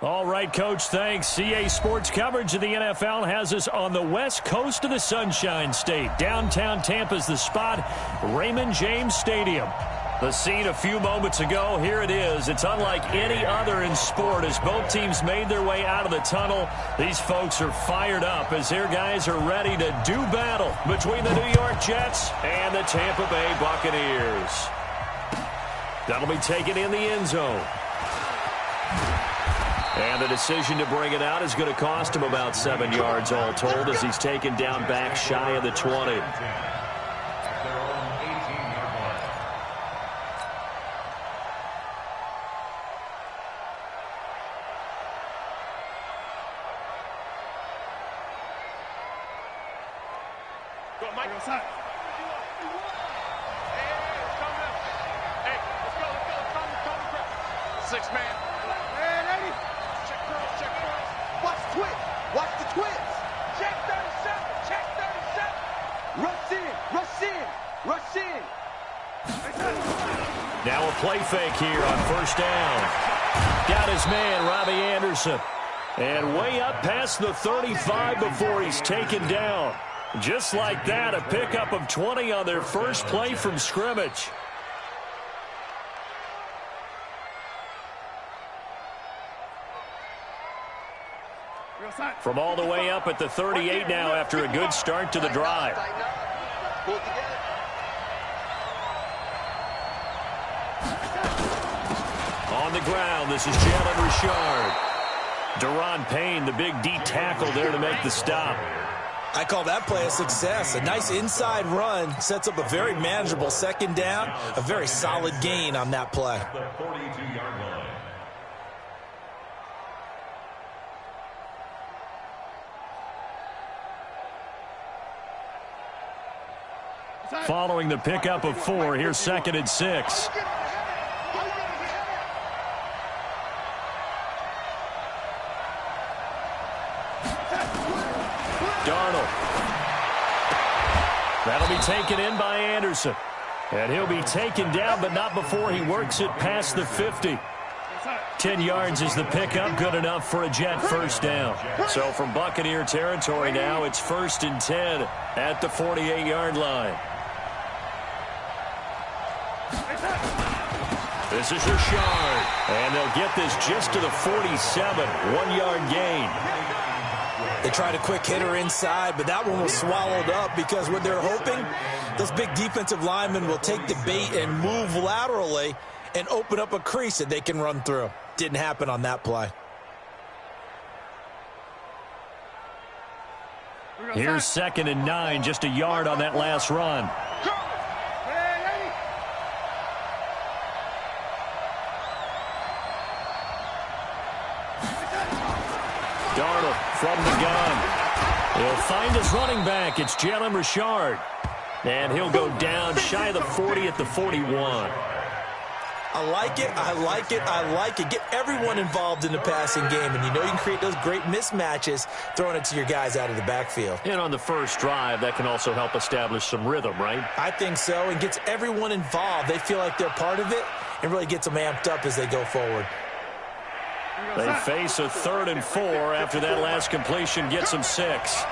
All right, Coach, thanks. CA Sports coverage of the NFL has us on the west coast of the Sunshine State. Downtown Tampa's the spot, Raymond James Stadium. The scene a few moments ago, here it is. It's unlike any other in sport as both teams made their way out of the tunnel. These folks are fired up as their guys are ready to do battle between the New York Jets and the Tampa Bay Buccaneers. That'll be taken in the end zone. And the decision to bring it out is going to cost him about 7 yards all told as he's taken down back shy of the 20. Now a play fake here on first down. Got his man, Robbie Anderson. And way up past the 35 before he's taken down. Just like that, a pickup of 20 on their first play from scrimmage. From all the way up at the 38 now after a good start to the drive. On the ground, this is Jalen Richard. Deron Payne, the big D tackle there to make the stop. I call that play a success. A nice inside run sets up a very manageable second down. A very solid gain on that play. Following the pickup of 4, here's 2nd and 6. Darnold. That'll be taken in by Anderson. And he'll be taken down, but not before he works it past the 50. 10 yards is the pickup, good enough for a Jet first down. So from Buccaneer territory now, it's 1st and 10 at the 48-yard line. This is Richard. And they'll get this just to the 47, 1-yard gain. They tried a quick hitter inside, but that one was swallowed up because what they're hoping, those big defensive linemen will take the bait and move laterally and open up a crease that they can run through. Didn't happen on that play. Here's 2nd and 9, just a yard on that last run. Darnold from the gun. He'll find his running back. It's Jalen Richard. And he'll go down shy of the 40 at the 41. I like it, I like it, I like it. Get everyone involved in the passing game, and you know you can create those great mismatches throwing it to your guys out of the backfield. And on the first drive, that can also help establish some rhythm, right? I think so, and gets everyone involved. They feel like they're part of it and really gets them amped up as they go forward. They face a 3rd and 4 after that last completion gets them 6.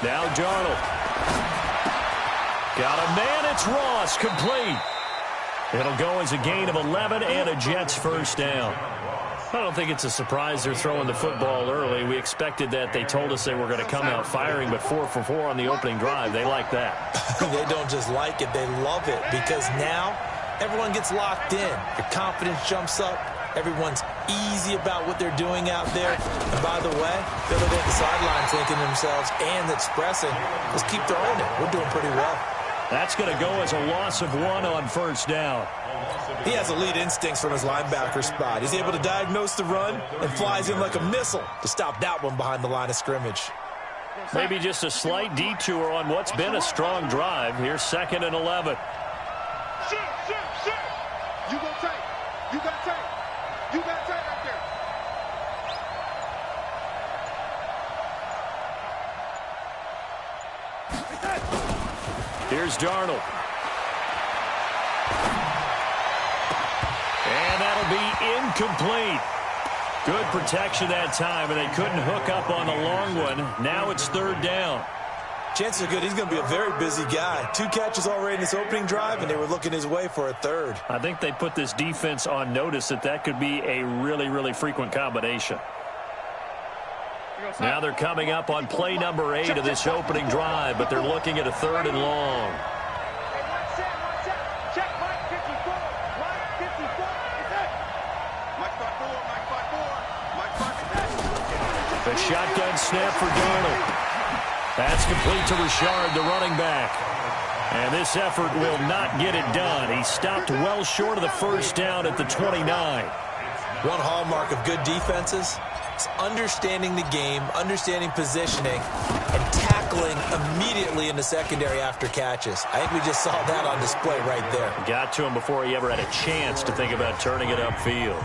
Now Darnold. Got a man, it's Ross, complete. It'll go as a gain of 11 and a Jets first down. I don't think it's a surprise they're throwing the football early. We expected that. They told us they were going to come out firing, but 4 for 4 on the opening drive. They like that. They don't just like it, they love it, because now everyone gets locked in. Your confidence jumps up. Everyone's easy about what they're doing out there. And by the way, they're looking at the sideline thinking to themselves and expressing, let's keep throwing it. We're doing pretty well. That's going to go as a loss of 1 on first down. He has elite instincts from his linebacker spot. He's able to diagnose the run and flies in like a missile to stop that one behind the line of scrimmage. Maybe just a slight detour on what's been a strong drive. Here's 2nd and 11. Shit. You go take. You got take. You got take right there. Here's Darnold. And that'll be incomplete. Good protection that time, and they couldn't hook up on the long one. Now it's third down. Chances are good he's going to be a very busy guy. 2 catches already in this opening drive, and they were looking his way for a third. I think they put this defense on notice that could be a really, really frequent combination. Now they're coming up on play number 8 of this opening drive, but they're looking at a third and long. The shotgun snap for Darnold. That's complete to Richard, the running back. And this effort will not get it done. He stopped well short of the first down at the 29. One hallmark of good defenses is understanding the game, understanding positioning, and tackling immediately in the secondary after catches. I think we just saw that on display right there. Got to him before he ever had a chance to think about turning it upfield.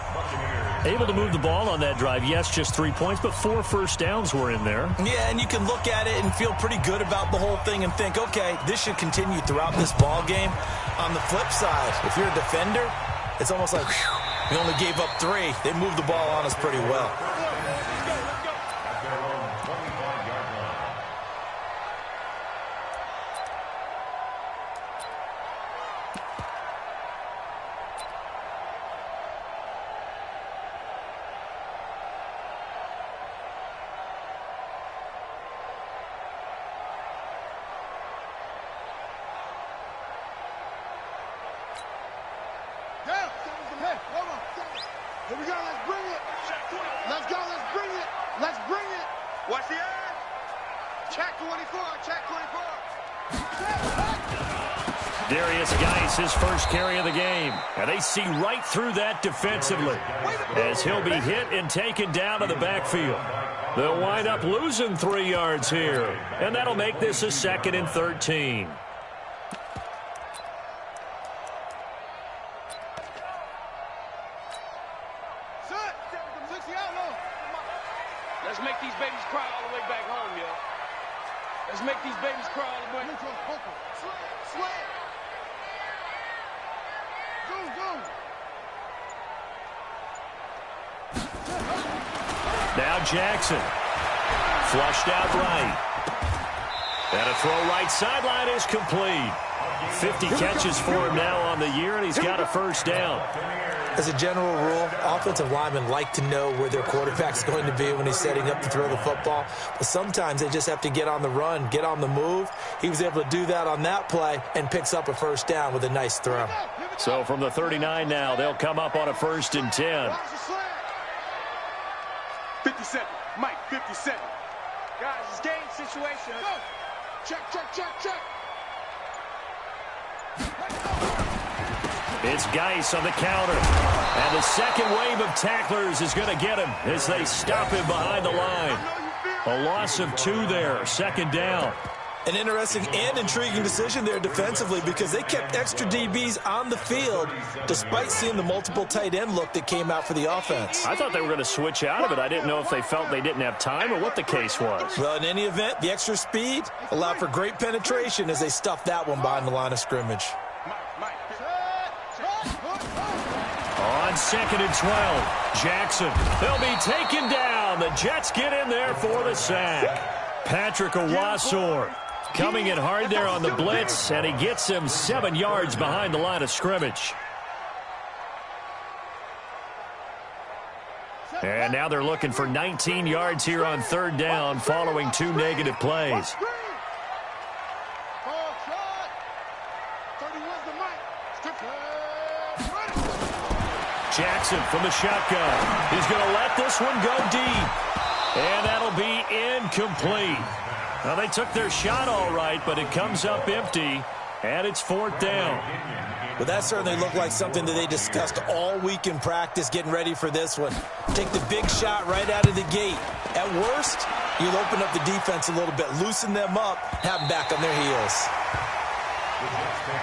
Able to move the ball on that drive. Yes, just 3 points, but 4 first downs were in there. Yeah, and you can look at it and feel pretty good about the whole thing and think, okay, this should continue throughout this ball game. On the flip side, if you're a defender, it's almost like, whew, we only gave up 3. They moved the ball on us pretty well. Here we go, let's bring it. Let's go, let's bring it. Let's bring it. What's the end? Check 24, check 24. Darius Geis, his first carry of the game. And they see right through that defensively as he'll be hit and taken down to the backfield. They'll wind up losing 3 yards here. And that'll make this a 2nd and 13. Let's make these babies cry all the way back home, yo. Let's make these babies cry all the way. Sweat. Now Jackson. Flushed out right. And a throw right sideline is complete. 50 catches for him now on the year, and he's got a first down. As a general rule, offensive linemen like to know where their quarterback's going to be when he's setting up to throw the football. But sometimes they just have to get on the run, get on the move. He was able to do that on that play and picks up a first down with a nice throw. So from the 39 now, they'll come up on a 1st and 10. 57. Mike, 57. Guys, it's game situation. Go. Check. It's Geis on the counter. And the second wave of tacklers is going to get him as they stop him behind the line. A loss of 2 there, 2nd down. An interesting and intriguing decision there defensively because they kept extra DBs on the field despite seeing the multiple tight end look that came out for the offense. I thought they were going to switch out of it. I didn't know if they felt they didn't have time or what the case was. Well, in any event, the extra speed allowed for great penetration as they stuffed that one behind the line of scrimmage. On 2nd and 12, Jackson. They'll be taken down. The Jets get in there for the sack. Patrick Owasor coming in hard there on the blitz, and he gets him 7 yards behind the line of scrimmage. And now they're looking for 19 yards here on 3rd down following 2 negative plays. Jackson from the shotgun. He's going to let this one go deep. And that'll be incomplete. Well, they took their shot all right, but it comes up empty, and it's 4th down. But that certainly looked like something that they discussed all week in practice, getting ready for this one. Take the big shot right out of the gate. At worst, you'll open up the defense a little bit, loosen them up, have them back on their heels.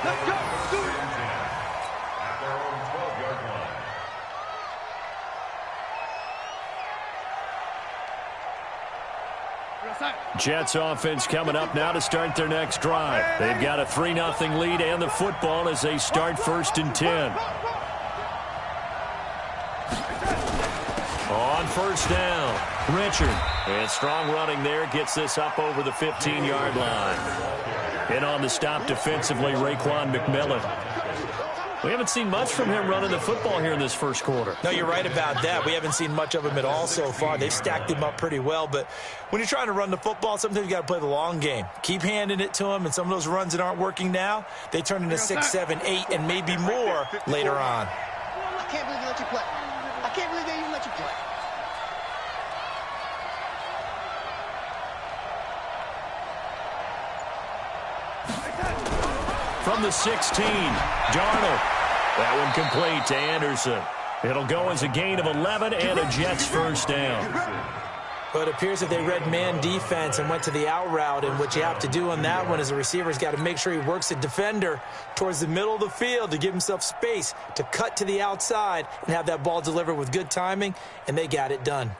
Let's go. Do it. Jets offense coming up now to start their next drive. They've got a 3-0 lead and the football as they start 1st and 10. On 1st down, Richard. And strong running there gets this up over the 15-yard line. And on the stop defensively, Raekwon McMillan. We haven't seen much from him running the football here in this first quarter. No, you're right about that. We haven't seen much of him at all so far. They've stacked him up pretty well, but when you're trying to run the football, sometimes you got to play the long game. Keep handing it to him, and some of those runs that aren't working now, they turn into 6, 7, 8, and maybe more later on. I can't believe they let you play. I can't believe they even let you play. From the 16, Darnold. That one complete to Anderson. It'll go as a gain of 11 and a Jets 1st down. But it appears that they read man defense and went to the out route, and what you have to do on that one is the receiver's got to make sure he works the defender towards the middle of the field to give himself space to cut to the outside and have that ball delivered with good timing, and they got it done.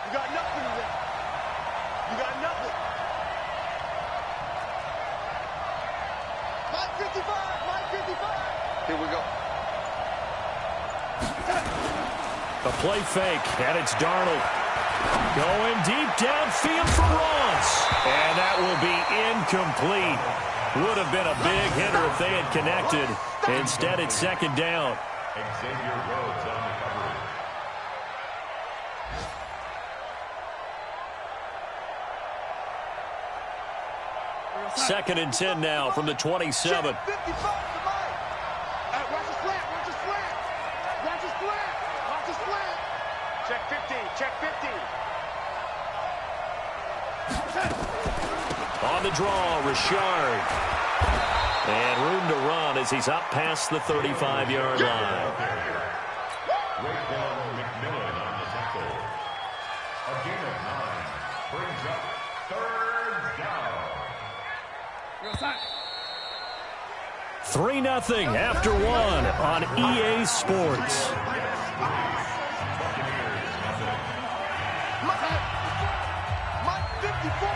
You got nothing in there. You got nothing. Mike 55. Here we go. A play fake, and it's Darnold. Going deep downfield for Ross. And that will be incomplete. Would have been a big hitter if they had connected. Instead, it's 2nd down. Xavier Rhodes on the coverage. 2nd and 10 now from the 27. Watch his slant. Check 15. Check 15. On the draw, Richard. And room to run as he's up past the 35-yard line. Raekwon McMillan on the tackle. A gain of 9 brings up 3rd down. 3-0 after 1 on EA Sports. Mike 54.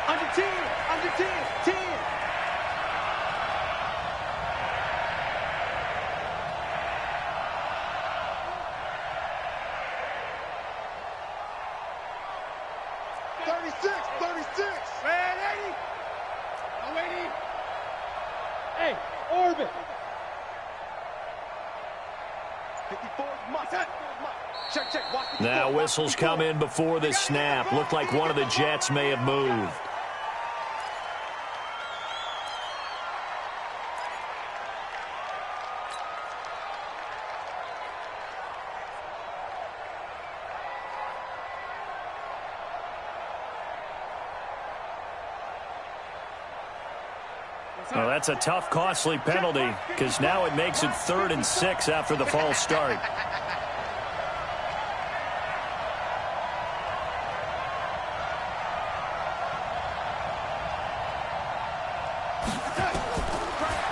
Under 10. 10. Hey, Orbit. 54. Check. Watch the Now whistles come in before the snap. Looked like one of the Jets may have moved. Well, that's a tough, costly penalty because now it makes it 3rd and 6 after the false start.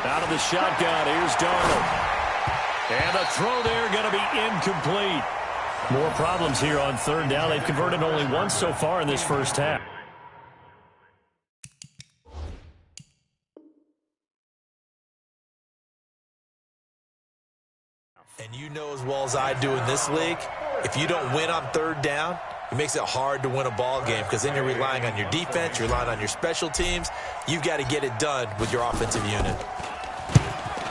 Out of the shotgun, here's Darnold. And the throw there going to be incomplete. More problems here on 3rd down. They've converted only once so far in this first half. And you know as well as I do in this league, if you don't win on 3rd down, it makes it hard to win a ball game because then you're relying on your defense, you're relying on your special teams. You've got to get it done with your offensive unit.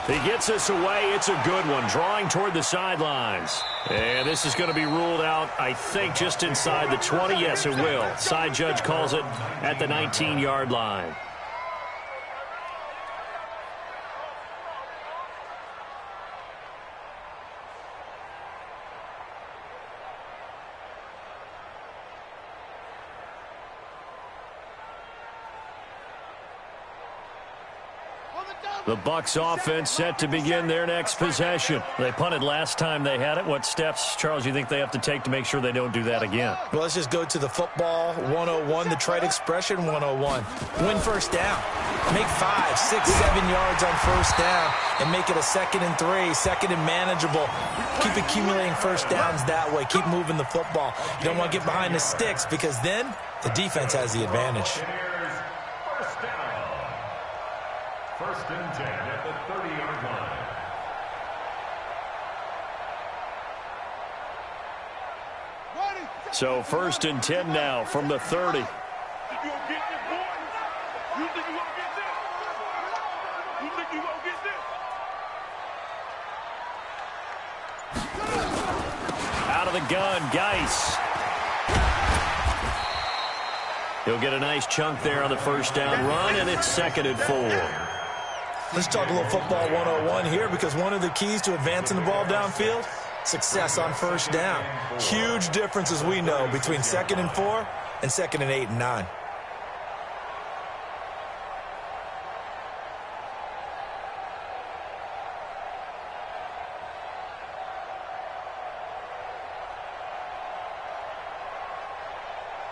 He gets us away. It's a good one, drawing toward the sidelines. And this is going to be ruled out, I think, just inside the 20. Yes, it will. Side judge calls it at the 19-yard line. On the The Bucs offense set to begin their next possession. They punted last time they had it. What steps, Charles, you think they have to take to make sure they don't do that again? Well, let's just go to the football 101, the trade expression 101. Win first down. Make 5, 6, 7 yards on first down and make it a 2nd and 3, 2nd and manageable. Keep accumulating first downs that way. Keep moving the football. You don't want to get behind the sticks because then the defense has the advantage. First and 10 at the 30-yard line. So 1st and 10 now from the 30. You gonna get this, boy? You think you gonna get this? You think you gonna get this? Out of the gun, Geis. He'll get a nice chunk there on the first down run, and it's 2nd and 4. Let's talk a little football 101 here because one of the keys to advancing the ball downfield, success on first down. Huge difference, as we know, between 2nd and 4 and 2nd and 8 and 9.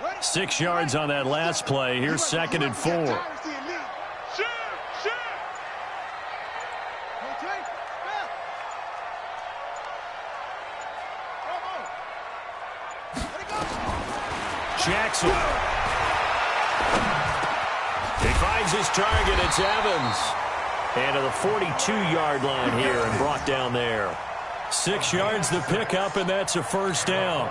Ready? 6 yards on that last play. Here's 2nd and 4. Jackson. He finds his target. It's Evans. And to the 42-yard line here and brought down there. 6 yards the pickup, and that's a first down.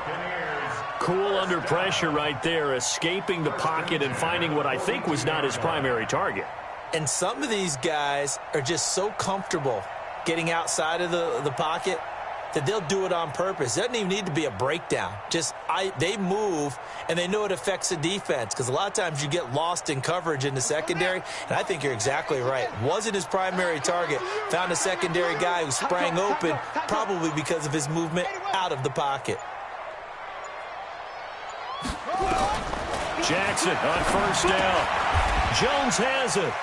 Cool under pressure right there, escaping the pocket and finding what I think was not his primary target. And some of these guys are just so comfortable getting outside of the pocket that they'll do it on purpose. It doesn't even need to be a breakdown. They move, and they know it affects the defense because a lot of times you get lost in coverage in the secondary, and I think you're exactly right. Wasn't his primary target. Found a secondary guy who sprang open, probably because of his movement out of the pocket. Jackson on first down. Jones has it.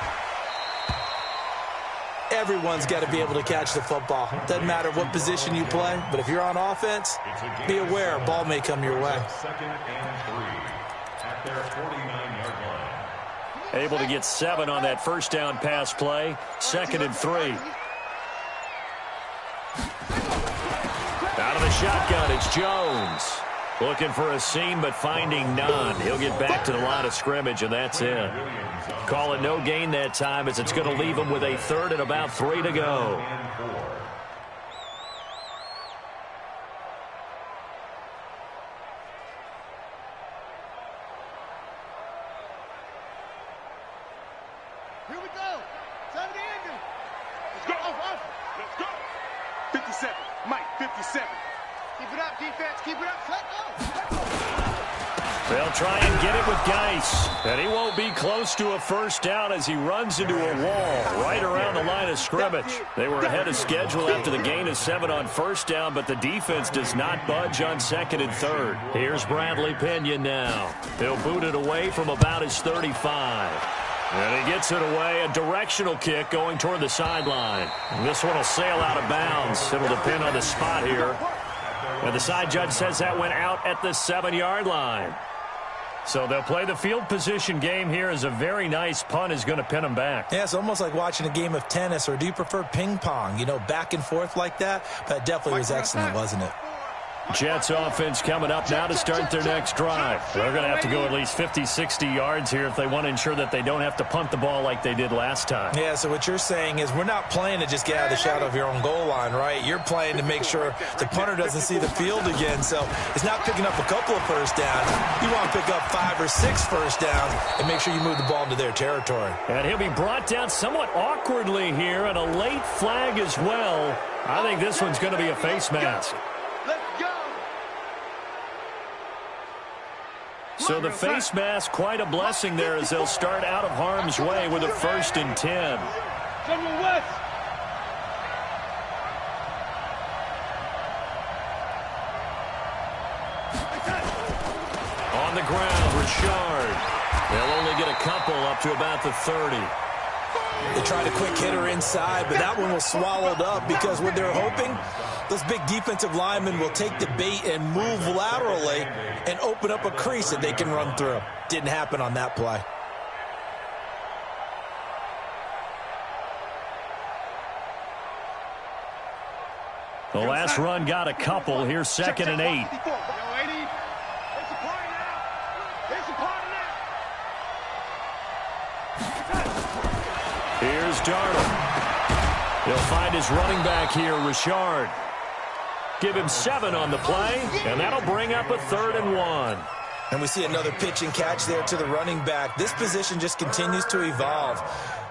Everyone's got to be able to catch the football. Doesn't matter what position you play, but if you're on offense, be aware a ball may come your way. 2nd and 3 at their 49-yard line. Able to get 7 on that first down pass play. 2nd and 3. Out of the shotgun, it's Jones. Looking for a seam, but finding none. He'll get back to the line of scrimmage, and that's it. Call it no gain that time, as it's going to leave him with a 3rd and about 3 to go. Here we go. 70 ending. Let's go. Let's go. 57. Mike, 57. Keep it up, defense. Keep it up. Let go. They'll try and get it with Geis. And he won't be close to a first down as he runs into a wall right around the line of scrimmage. They were ahead of schedule after the gain of 7 on first down, but the defense does not budge on 2nd and 3rd. Here's Bradley Pinion now. He'll boot it away from about his 35. And he gets it away, a directional kick going toward the sideline. And this one will sail out of bounds. It'll depend on the spot here. And the side judge says that went out at the 7-yard line. So they'll play the field position game here as a very nice punt is going to pin them back. Yeah, it's almost like watching a game of tennis, or do you prefer ping pong? You know, back and forth like that? But it definitely was excellent, wasn't it? Jets offense coming up now to start their next drive. They're going to have to go at least 50, 60 yards here if they want to ensure that they don't have to punt the ball like they did last time. Yeah, so what you're saying is we're not playing to just get out of the shadow of your own goal line, right? You're playing to make sure the punter doesn't see the field again. So it's not picking up a couple of first downs. You want to pick up 5 or 6 first downs and make sure you move the ball into their territory. And he'll be brought down somewhat awkwardly here, and a late flag as well. I think this one's going to be a face mask. So the face mask, quite a blessing there as they'll start out of harm's way with a 1st and 10. On the ground, Richard. They'll only get a couple up to about the 30. They tried a quick hitter inside, but that one was swallowed up because what they're hoping, those big defensive linemen will take the bait and move laterally and open up a crease that they can run through. Didn't happen on that play. The last run got a couple. Here's 2nd and 8. Here's Darnold. He'll find his running back here, Richard. Give him 7 on the play, and that'll bring up a 3rd and 1. And we see another pitch and catch there to the running back. This position just continues to evolve.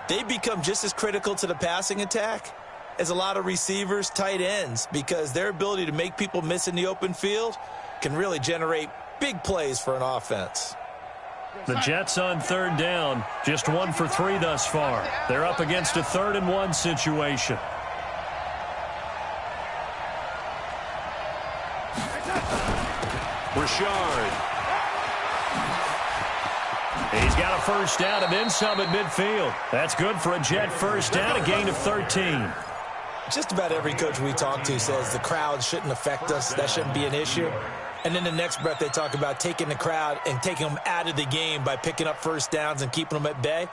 They become just as critical to the passing attack as a lot of receivers, tight ends, because their ability to make people miss in the open field can really generate big plays for an offense. The Jets on 3rd down, just 1 for 3 thus far. They're up against a 3rd and 1 situation. Richard. He's got a 1st down and then some at midfield. That's good for a Jet 1st down, a gain of 13. Just about every coach we talk to says the crowd shouldn't affect us. That shouldn't be an issue. And then the next breath they talk about taking the crowd and taking them out of the game by picking up 1st downs and keeping them at bay.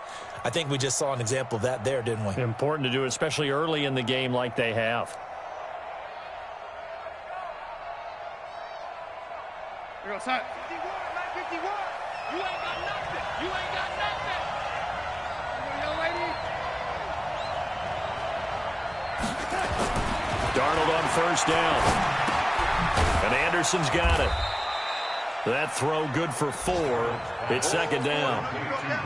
I think we just saw an example of that there, didn't we? Important to do, especially early in the game like they have. Here goes, son. 51, man, 51. You ain't got nothing. You ain't got nothing. Young lady. Darnold on 1st down. And Anderson's got it. That throw good for 4. It's 2nd down.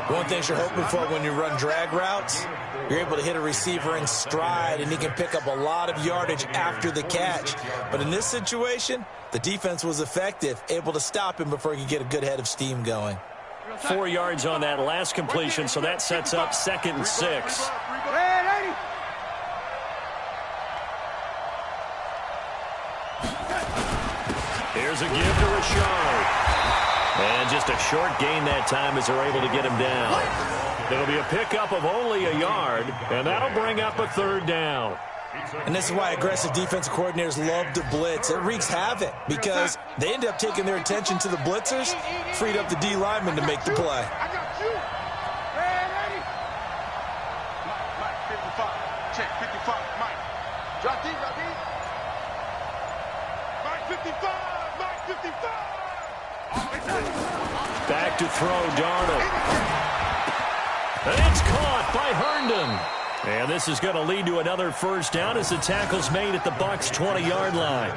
One thing you're hoping for when you run drag routes, you're able to hit a receiver in stride, and he can pick up a lot of yardage after the catch. But in this situation, the defense was effective, able to stop him before he could get a good head of steam going. 4 yards on that last completion, so that sets up 2nd and 6. Here's a give to Richard. And just a short gain that time as they're able to get him down. It'll be a pickup of only a yard, and that'll bring up a 3rd down. And this is why aggressive defensive coordinators love to blitz. It wreaks havoc because they end up taking their attention to the blitzers, freed up the D lineman to make the play. I got you. Ready? Mike, 55. Check, 55. Mike. Drop deep, drop deep. Mike, 55. Mike, 55. Back to throw, Darnold. And it's caught by Herndon. And this is going to lead to another 1st down as the tackle's made at the Bucs' 20-yard line.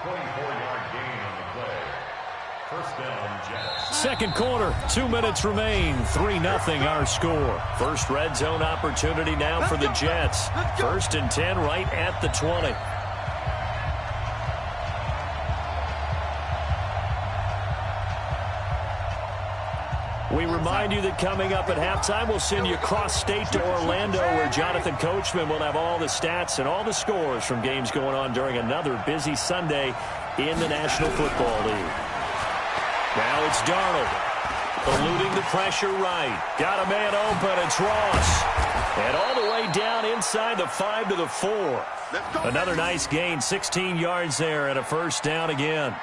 24-yard gain on the play. 1st down, Jets. 2nd quarter, 2 minutes remain. 3-0 our score. First red zone opportunity now for the Jets. 1st and 10 right at the 20. We remind you that coming up at halftime, we'll send you cross-state to Orlando, where Jonathan Coachman will have all the stats and all the scores from games going on during another busy Sunday in the National Football League. Now it's Darnold, eluding the pressure right. Got a man open, it's Ross. And all the way down inside the 5 to the 4. Another nice gain, 16 yards there, and a 1st down again.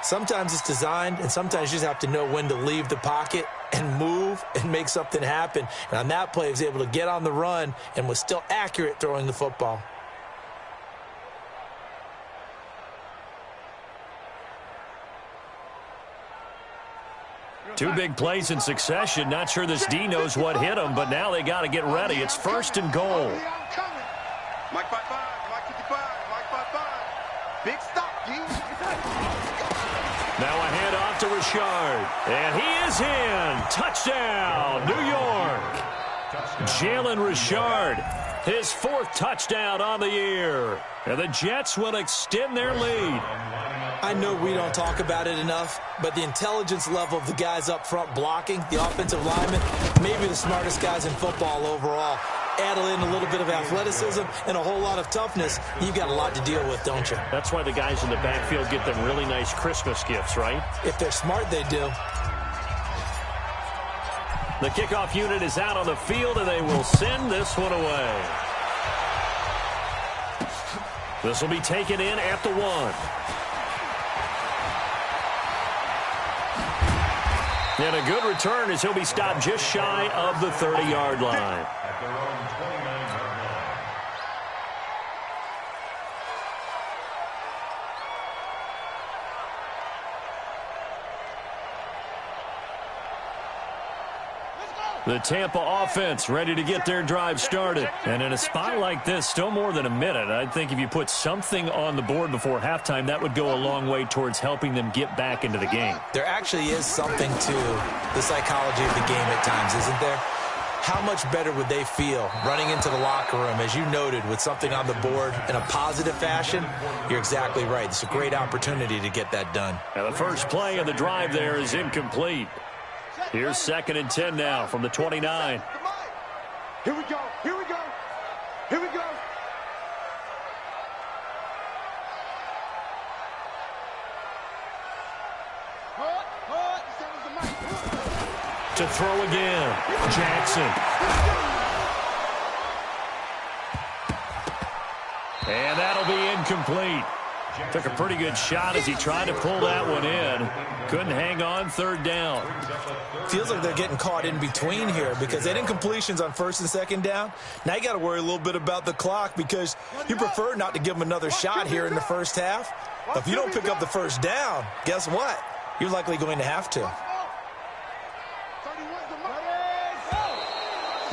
Sometimes it's designed, and sometimes you just have to know when to leave the pocket and move and make something happen. And on that play, he was able to get on the run and was still accurate throwing the football. Two big plays in succession. Not sure this D knows what hit him, but now they got to get ready. It's 1st and goal. Mike 55, Mike 55, Mike 55. Big stop, D. Now a handoff to Richard. And he is in. Touchdown, New York. Jalen Richard, his 4th touchdown on the year. And the Jets will extend their lead. I know we don't talk about it enough, but the intelligence level of the guys up front blocking, the offensive linemen, maybe the smartest guys in football overall. Add in a little bit of athleticism and a whole lot of toughness, you've got a lot to deal with, don't you? That's why the guys in the backfield get them really nice Christmas gifts, right? If they're smart, they do. The kickoff unit is out on the field, and they will send this one away. This will be taken in at the 1. And a good return as he'll be stopped just shy of the 30-yard line. At their own 29-yard line. The Tampa offense ready to get their drive started. And in a spot like this, still more than a minute, I think if you put something on the board before halftime, that would go a long way towards helping them get back into the game. There actually is something to the psychology of the game at times, isn't there? How much better would they feel running into the locker room, as you noted, with something on the board in a positive fashion? You're exactly right. It's a great opportunity to get that done. And the first play of the drive there is incomplete. Here's 2nd and 10 now from the 29. Here we go. Here we go. Here we go. To throw again. Jackson. And that'll be incomplete. Took a pretty good shot as he tried to pull that one in. Couldn't hang on, 3rd down. Feels like they're getting caught in between here because they had incompletions on 1st and 2nd down. Now you got to worry a little bit about the clock because you prefer not to give them another shot here in the first half. If you don't pick up the 1st down, guess what? You're likely going to have to.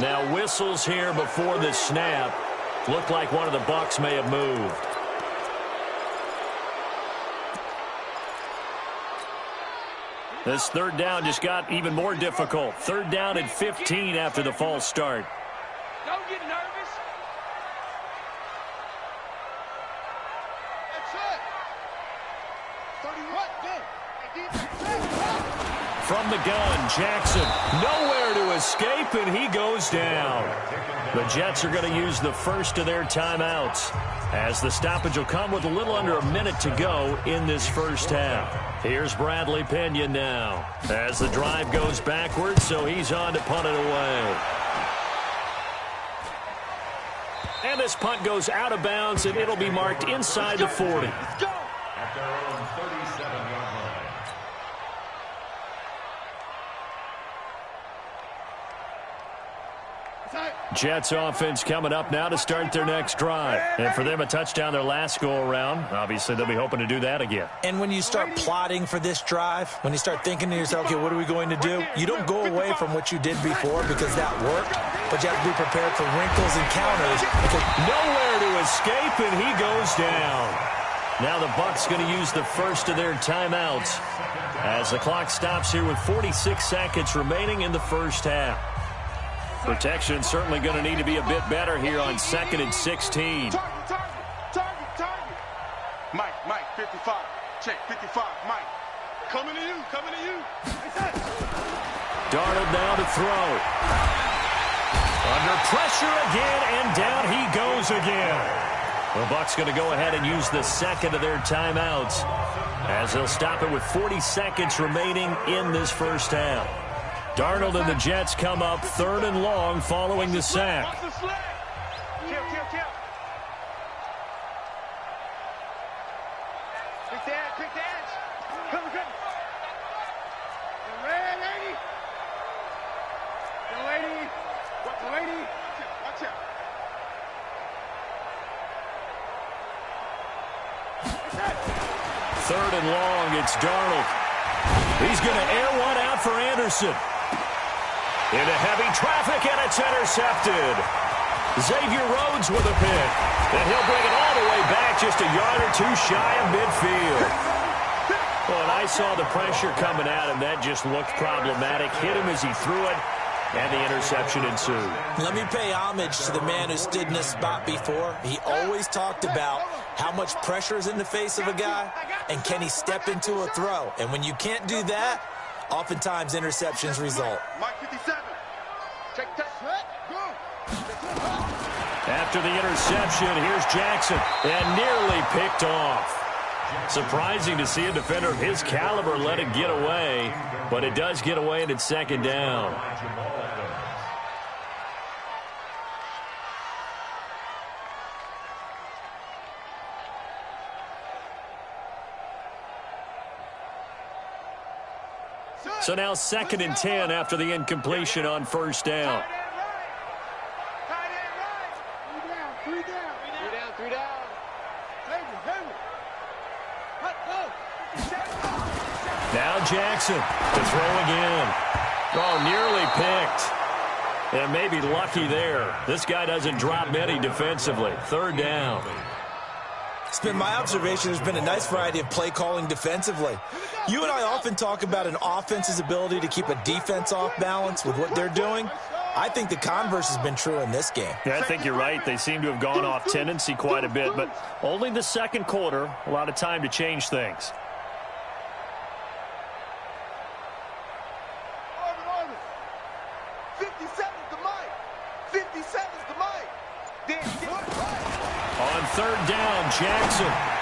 Now whistles here before the snap. Looked like one of the Bucs may have moved. This 3rd down just got even more difficult. 3rd down and 15 after the false start. Don't get nervous. From the gun, Jackson nowhere to escape, and he goes down. The Jets are going to use the first of their timeouts, as the stoppage will come with a little under a minute to go in this first half. Here's Bradley Pena now, as the drive goes backwards, so he's on to punt it away. And this punt goes out of bounds, and it'll be marked inside the 40. At their own 37-yard line. Jets offense coming up now to start their next drive. And for them, a touchdown their last go-around. Obviously, they'll be hoping to do that again. And when you start plotting for this drive, when you start thinking to yourself, okay, what are we going to do? You don't go away from what you did before because that worked, but you have to be prepared for wrinkles and counters. Because nowhere to escape, and he goes down. Now the Bucs going to use the first of their timeouts as the clock stops here with 46 seconds remaining in the first half. Protection certainly going to need to be a bit better here on 2nd and 16. Target. Mike, 55. Check, 55, Mike. Coming to you. Darnold now to throw. Under pressure again, and down he goes again. The Bucs going to go ahead and use the second of their timeouts as they'll stop it with 40 seconds remaining in this first half. Darnold and the Jets come up 3rd and long following the sack. Watch the sled. Kill. Quick dance. Come. The red lady. Watch the lady. Watch out. 3rd and long, it's Darnold. He's going to air one out for Anderson. Into heavy traffic, and it's intercepted. Xavier Rhodes with a pick. And he'll bring it all the way back just a yard or two shy of midfield. Well, and I saw the pressure coming at him. That just looked problematic. Hit him as he threw it, and the interception ensued. let me pay homage to the man who stood in this spot before. He always talked about how much pressure is in the face of a guy, and can he step into a throw. And when you can't do that, oftentimes interceptions result. Mike 57. Check that. After the interception, here's Jackson, and nearly picked off. Surprising to see a defender of his caliber let it get away, but it does get away and it's second down. So now 2nd and 10 after the incompletion on first down. Now Jackson to throw again. Oh, nearly picked. And maybe lucky there. This guy doesn't drop many defensively. 3rd down. It's been my observation there's been a nice variety of play calling defensively. You and I often talk about an offense's ability to keep a defense off balance with what they're doing. I think the converse has been true in this game. Yeah, I think you're right. They seem to have gone off tendency quite a bit, but only the second quarter, a lot of time to change things. On 3rd down, Jackson.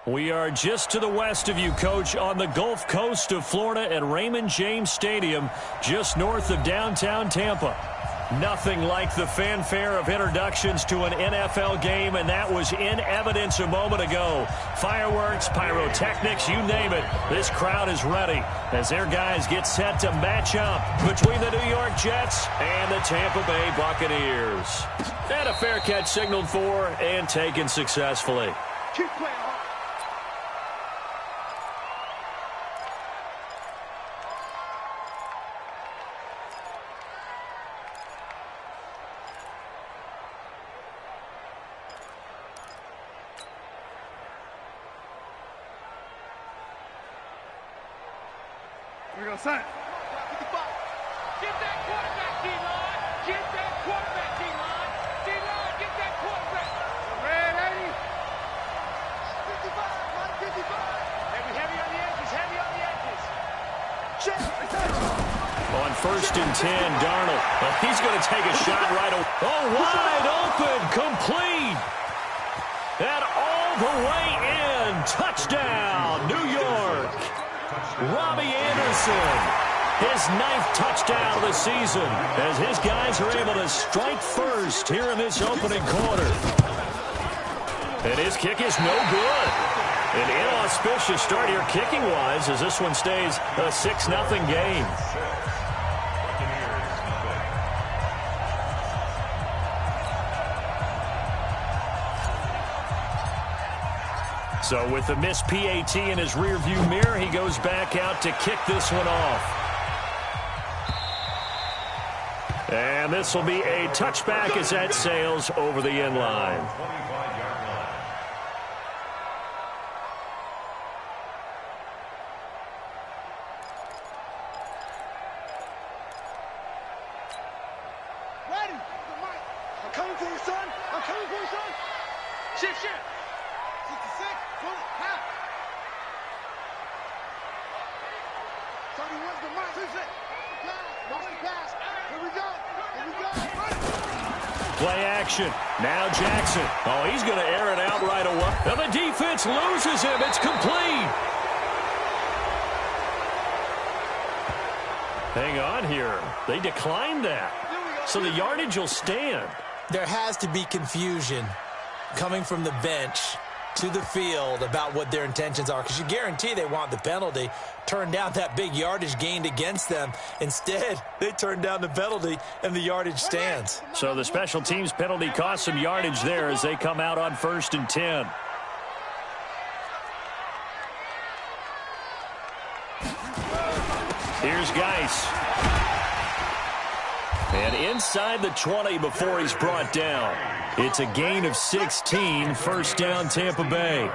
We are just to the west of you, Coach, on the Gulf Coast of Florida at Raymond James Stadium, just north of downtown Tampa. Nothing like the fanfare of introductions to an NFL game, and that was in evidence a moment ago. Fireworks, pyrotechnics, you name it. This crowd is ready as their guys get set to match up between the New York Jets and the Tampa Bay Buccaneers. And a fair catch signaled for and taken successfully. Keep playing. We're going to sign. Get that quarterback, D-line. Get that quarterback, D-line. D-line, get that quarterback. Red 80. 55, 55. Heavy on the edges, heavy on the edges. Check. On 1st and 10, Darnold. Well, he's going to take a shot right away. Oh, wide open, complete. And all the way in. Touchdown, New York. Robbie Anderson, his 9th touchdown of the season, as his guys are able to strike first here in this opening quarter. And his kick is no good. An inauspicious start here kicking-wise as this one stays a 6-0 game. So with the missed PAT in his rearview mirror, he goes back out to kick this one off. And this will be a touchback as that sails over the end line. Ready. I'm coming for you, son. I'm coming for you, son. Shift. 66. Pull it. Half. 31's the mark. 66. Watch the pass. Here we go. Play action. Now Jackson. Oh, he's going to air it out right away. And the defense loses him. It's complete. Hang on here. They declined that. So the yardage will stand. There has to be confusion coming from the bench to the field about what their intentions are, because you guarantee they want the penalty. Turn down that big yardage gained against them. Instead, they turn down the penalty, and the yardage stands. So the special teams penalty cost some yardage there as they come out on 1st and 10. Here's Geis. And inside the 20 before he's brought down. It's a gain of 16, 1st down Tampa Bay.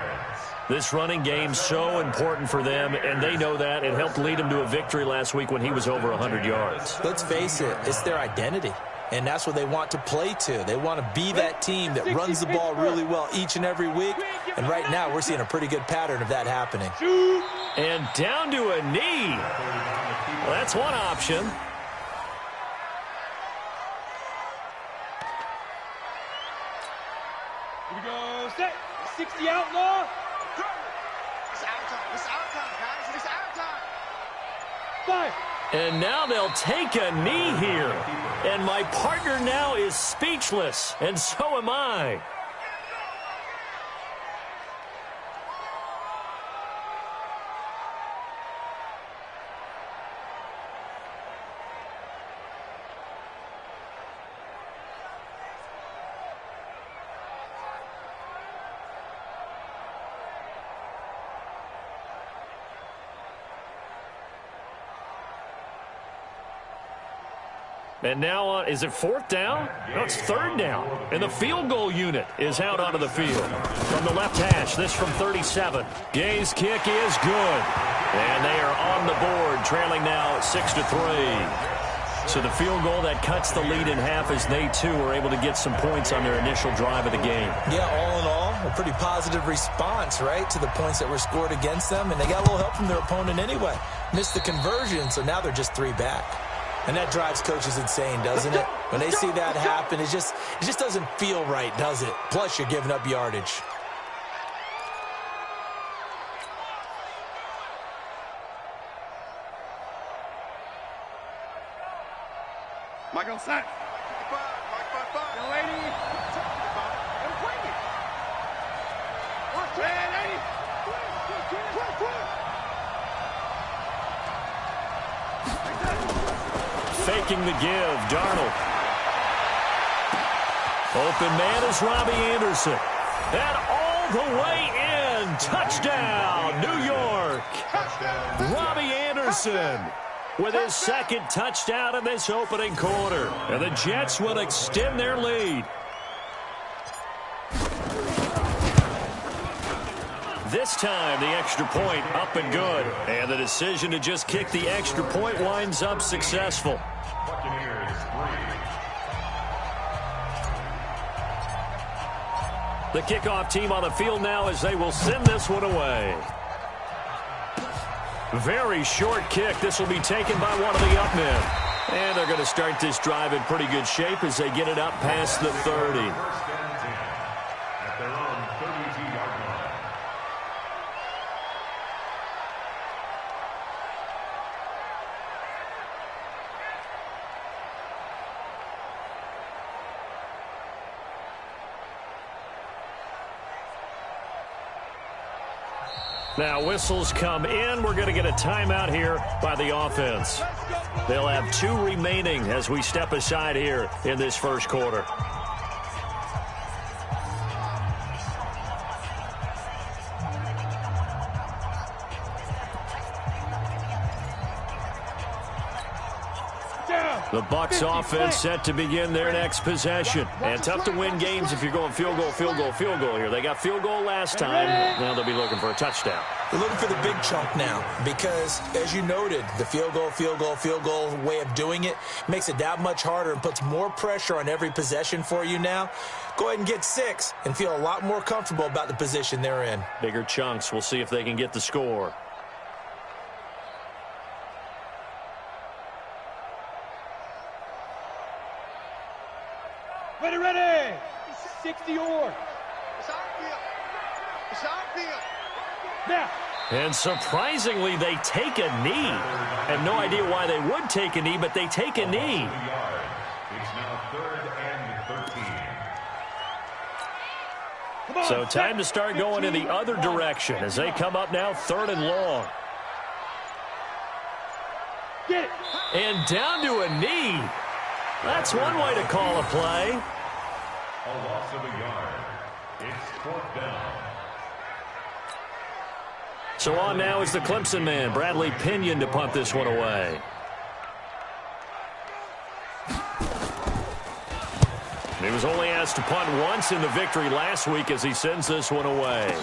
This running game so important for them, and they know that. It helped lead them to a victory last week when he was over 100 yards. Let's face it, it's their identity, and that's what they want to play to. They want to be that team that runs the ball really well each and every week, and right now we're seeing a pretty good pattern of that happening. And down to a knee. Well, that's one option. Here we go, set. 60 outlaw. It's out time. It's out time, guys. It's out time. Fire. And now they'll take a knee here. And my partner now is speechless, and so am I. And now, is it 4th down? No, it's 3rd down. And the field goal unit is out onto the field. From the left hash, this from 37. Gay's kick is good. And they are on the board, trailing now 6-3. So the field goal that cuts the lead in half as they, too, are able to get some points on their initial drive of the game. Yeah, all in all, a pretty positive response, right, to the points that were scored against them. And they got a little help from their opponent anyway. Missed the conversion, so now they're just 3 back. And that drives coaches insane, doesn't it? When they see that happen, it just doesn't feel right, does it? Plus, you're giving up yardage. Mike on set. Mike 5. Young lady. Let him bring it. Red 80. Faking the give, Darnold. Open man is Robbie Anderson. And all the way in. Touchdown, New York. Robbie Anderson with his second touchdown in this opening quarter. And the Jets will extend their lead. This time, the extra point up and good. And the decision to just kick the extra point winds up successful. The kickoff team on the field now as they will send this one away. Very short kick. This will be taken by one of the up men. And they're going to start this drive in pretty good shape as they get it up past the 30. At their own 32-yard line. Now whistles come in. We're going to get a timeout here by the offense. They'll have 2 remaining as we step aside here in this first quarter. The Bucs offense set to begin their next possession. And tough to win games if you're going field goal here. They got field goal last time. Now they'll be looking for a touchdown. They're looking for the big chunk now because, as you noted, the field goal way of doing it makes it that much harder and puts more pressure on every possession for you now. Go ahead and get 6 and feel a lot more comfortable about the position they're in. Bigger chunks. We'll see if they can get the score. Ready. 60 or. It's our field. Now. And surprisingly, they take a knee. I have no idea why they would take a knee, but they take a knee. It's now 3rd and 13. So time to start going in the other direction as they come up now 3rd and long. Get it. And down to a knee. That's one way to call a play. A loss of a yard. It's 4th down. So on now is the Clemson man, Bradley Pinion, to punt this one away. He was only asked to punt once in the victory last week as he sends this one away.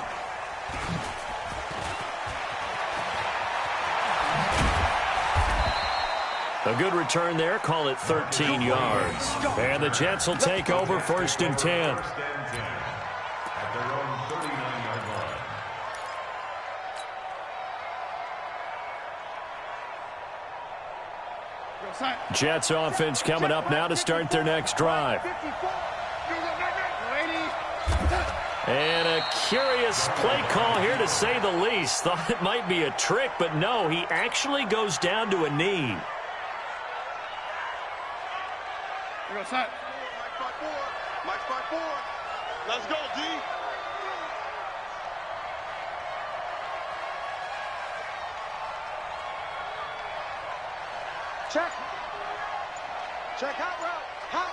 A good return there. Call it 13 yards. And the Jets will take over 1st and 10. At their own 39-yard line. Jets offense coming up now to start their next drive. And a curious play call here, to say the least. Thought it might be a trick, but no, he actually goes down to a knee. Mike 5-4. Let's go, D. Check. Hot route. Hot.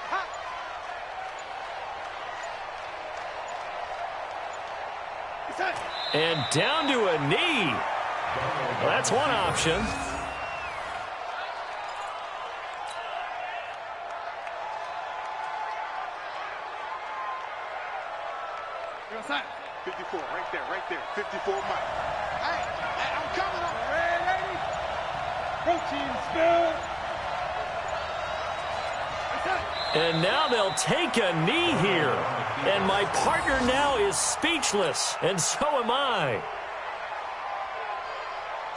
And down to a knee. Well, that's one option. You're outside. 54, right there. 54 Mike. Hey, I'm coming up. Ready? Protein spill. And now they'll take a knee here. And my partner now is speechless, and so am I.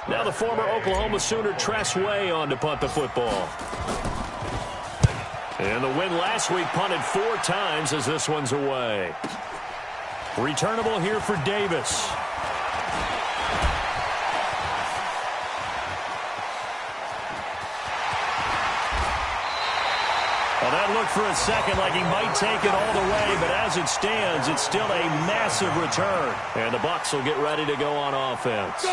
Now the former Oklahoma Sooner Tress Way on to punt the football. And the win last week punted 4 times as this one's away. Returnable here for Davis. Well, that looked for a second like he might take it all the way, but as it stands, it's still a massive return. And the Bucs will get ready to go on offense.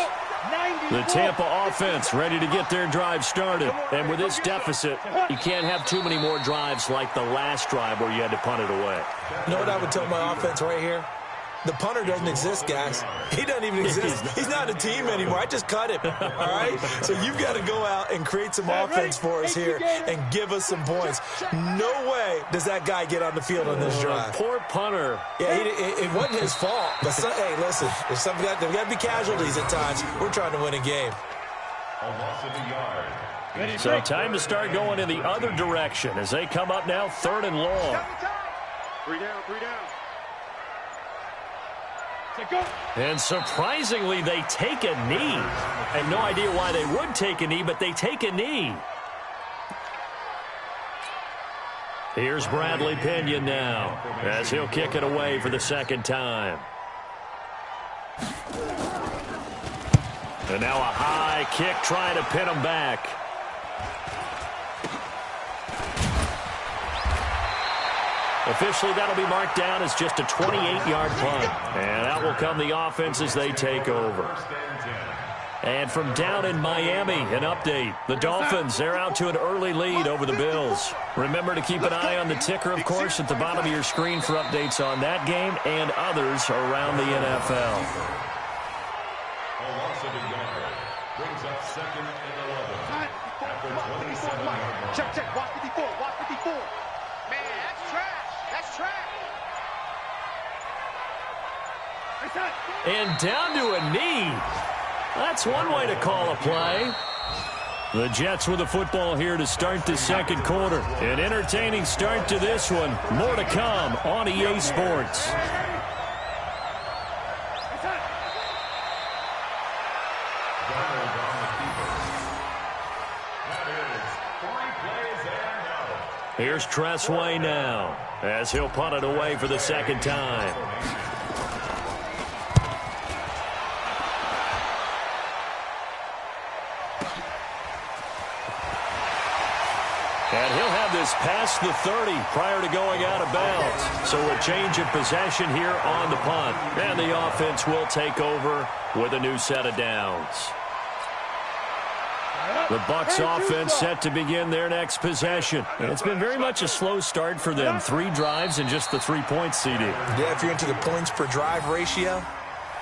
The Tampa offense ready to get their drive started. And with this deficit, you can't have too many more drives like the last drive where you had to punt it away. You know what I would tell my offense right here? The punter doesn't exist, guys. He doesn't even exist. He's not a team anymore. I just cut him, all right? So you've got to go out and create some offense for us here and give us some points. No way does that guy get on the field on this drive. Poor punter. Yeah, it wasn't his fault. But hey, listen, there's got to be casualties at times. We're trying to win a game. A loss of a yard. So time to start going in the other direction as they come up now 3rd and long. 3 down, 3 down. And surprisingly, they take a knee. I have no idea why they would take a knee, but they take a knee. Here's Bradley Pinion now as he'll kick it away for the 2nd time. And now a high kick trying to pin him back. Officially, that'll be marked down as just a 28-yard punt. And that will come the offense as they take over. And from down in Miami, an update. The Dolphins, they're out to an early lead over the Bills. Remember to keep an eye on the ticker, of course, at the bottom of your screen for updates on that game and others around the NFL. A loss of a yard. Brings up 2nd and 11. After 27 yards. Check. Watch 54. Watch 54. Man, that's trash. That's trash. And down to a knee. That's one way to call a play. The Jets with the football here to start the 2nd quarter. An entertaining start to this one. More to come on EA Sports. Here's Tressway now as he'll punt it away for the 2nd time. And he'll have this past the 30 prior to going out of bounds. So a change of possession here on the punt. And the offense will take over with a new set of downs. The Bucs offense set to begin their next possession. And it's been very much a slow start for them. 3 drives and just the 3 points, CD. Yeah, if you're into the points per drive ratio,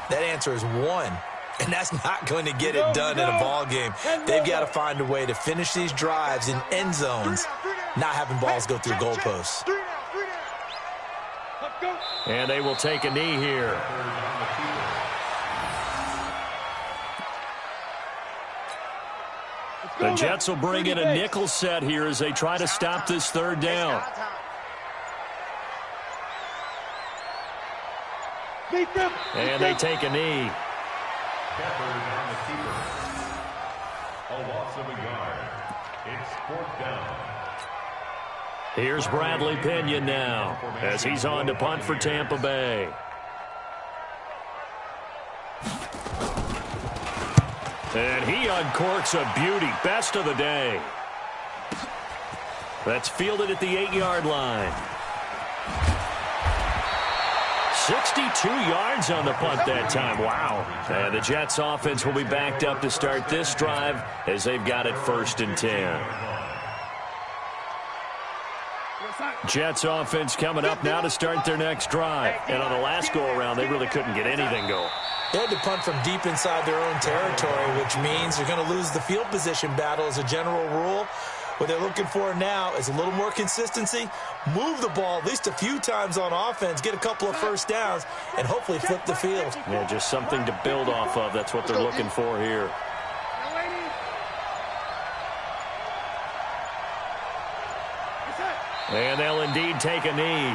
that answer is 1. And that's not going to get it done in a ball game. They've got to find a way to finish these drives in end zones, not having balls go through goalposts. And they will take a knee here. The Jets will bring in a nickel set here as they try to stop this 3rd down. And they take a knee. A loss of a yard. It's 4th down. Here's Bradley Pinion now as he's on to punt for Tampa Bay. And he uncorks a beauty. Best of the day. That's fielded at the 8-yard line. 62 yards on the punt that time. Wow. And the Jets offense will be backed up to start this drive as they've got it 1st and 10. Jets offense coming up now to start their next drive. And on the last go-around, they really couldn't get anything going. They had to punt from deep inside their own territory, which means they're going to lose the field position battle as a general rule. What they're looking for now is a little more consistency, move the ball at least a few times on offense, get a couple of 1st downs, and hopefully flip the field. Yeah, just something to build off of. That's what they're looking for here. And they'll indeed take a knee.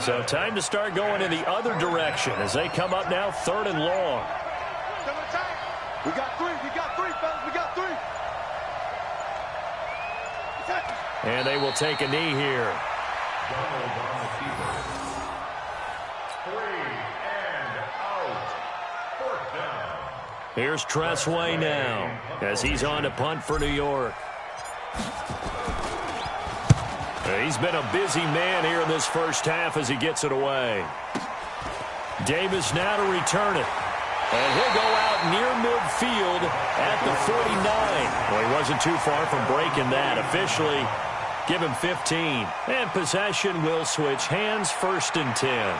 So time to start going in the other direction as they come up now 3rd and long. We got 3, fellas, we got 3. And they will take a knee here. 3 and out. 4th down. Here's Tressway now as he's on to punt for New York. He's been a busy man here in this first half as he gets it away. Davis now to return it. And he'll go out near midfield at the 49. Well, he wasn't too far from breaking that. Officially, give him 15. And possession will switch hands, 1st and 10.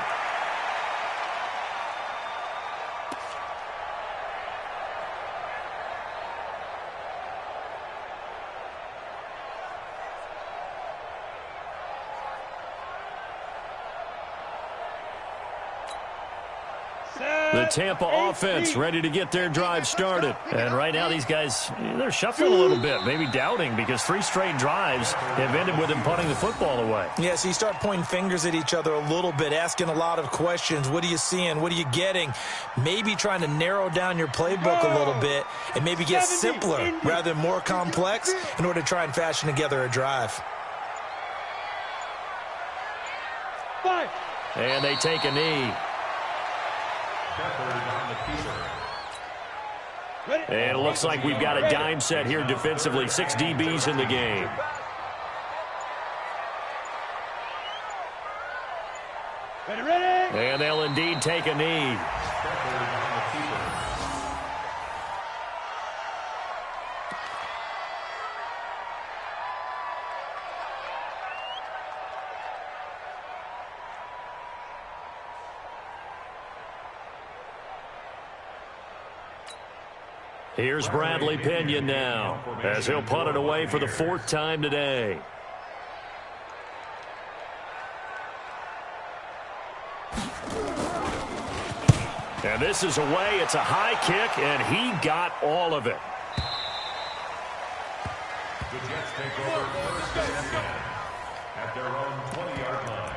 The Tampa offense ready to get their drive started. And right now these guys, they're shuffling a little bit, maybe doubting, because 3 straight drives have ended with them punting the football away. Yeah, so you start pointing fingers at each other a little bit, asking a lot of questions. What are you seeing? What are you getting? Maybe trying to narrow down your playbook a little bit and maybe get simpler rather than more complex in order to try and fashion together a drive. And they take a knee. And it looks like we've got a dime set here defensively. 6 DBs in the game. And they'll indeed take a knee. Here's Bradley Pinion now as he'll punt it away for the 4th time today. And this is away. It's a high kick, and he got all of it. The Jets take over 1st and 10 at their own 20-yard line.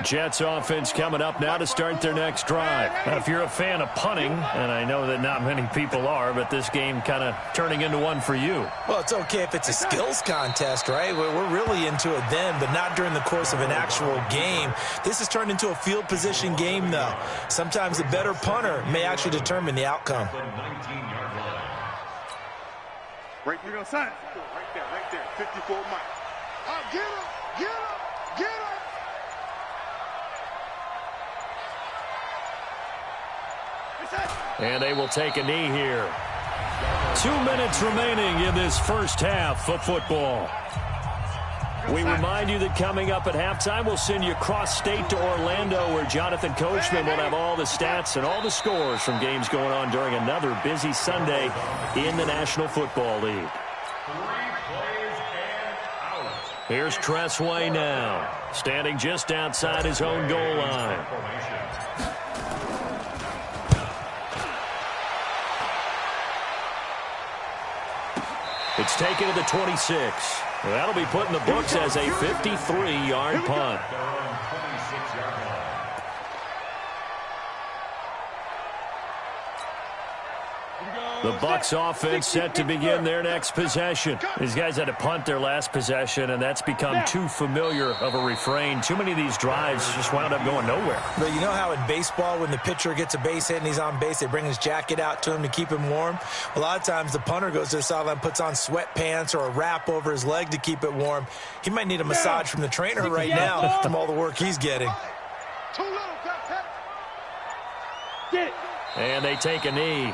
Jets offense coming up now to start their next drive. Now, if you're a fan of punting, and I know that not many people are, but this game kind of turning into one for you. Well, it's okay if it's a skills contest, right? We're really into it then, but not during the course of an actual game. This has turned into a field position game, though. Sometimes the better punter may actually determine the outcome. Right there, right there. 54 Mike. Get him, get him, get him. And they will take a knee here. 2 minutes remaining in this first half of football. We remind you that coming up at halftime, we'll send you cross-state to Orlando, where Jonathan Coachman will have all the stats and all the scores from games going on during another busy Sunday in the National Football League. 3 plays and out. Here's Tressway now, standing just outside his own goal line. It's taken to the 26. That'll be put in the books as a 53-yard punt. The Bucs offense set to begin their next possession. These guys had to punt their last possession, and that's become too familiar of a refrain. Too many of these drives just wound up going nowhere. But you know how in baseball, when the pitcher gets a base hit and he's on base, they bring his jacket out to him to keep him warm? A lot of times the punter goes to the sideline, puts on sweatpants or a wrap over his leg to keep it warm. He might need a massage from the trainer right now from all the work he's getting. And they take a knee.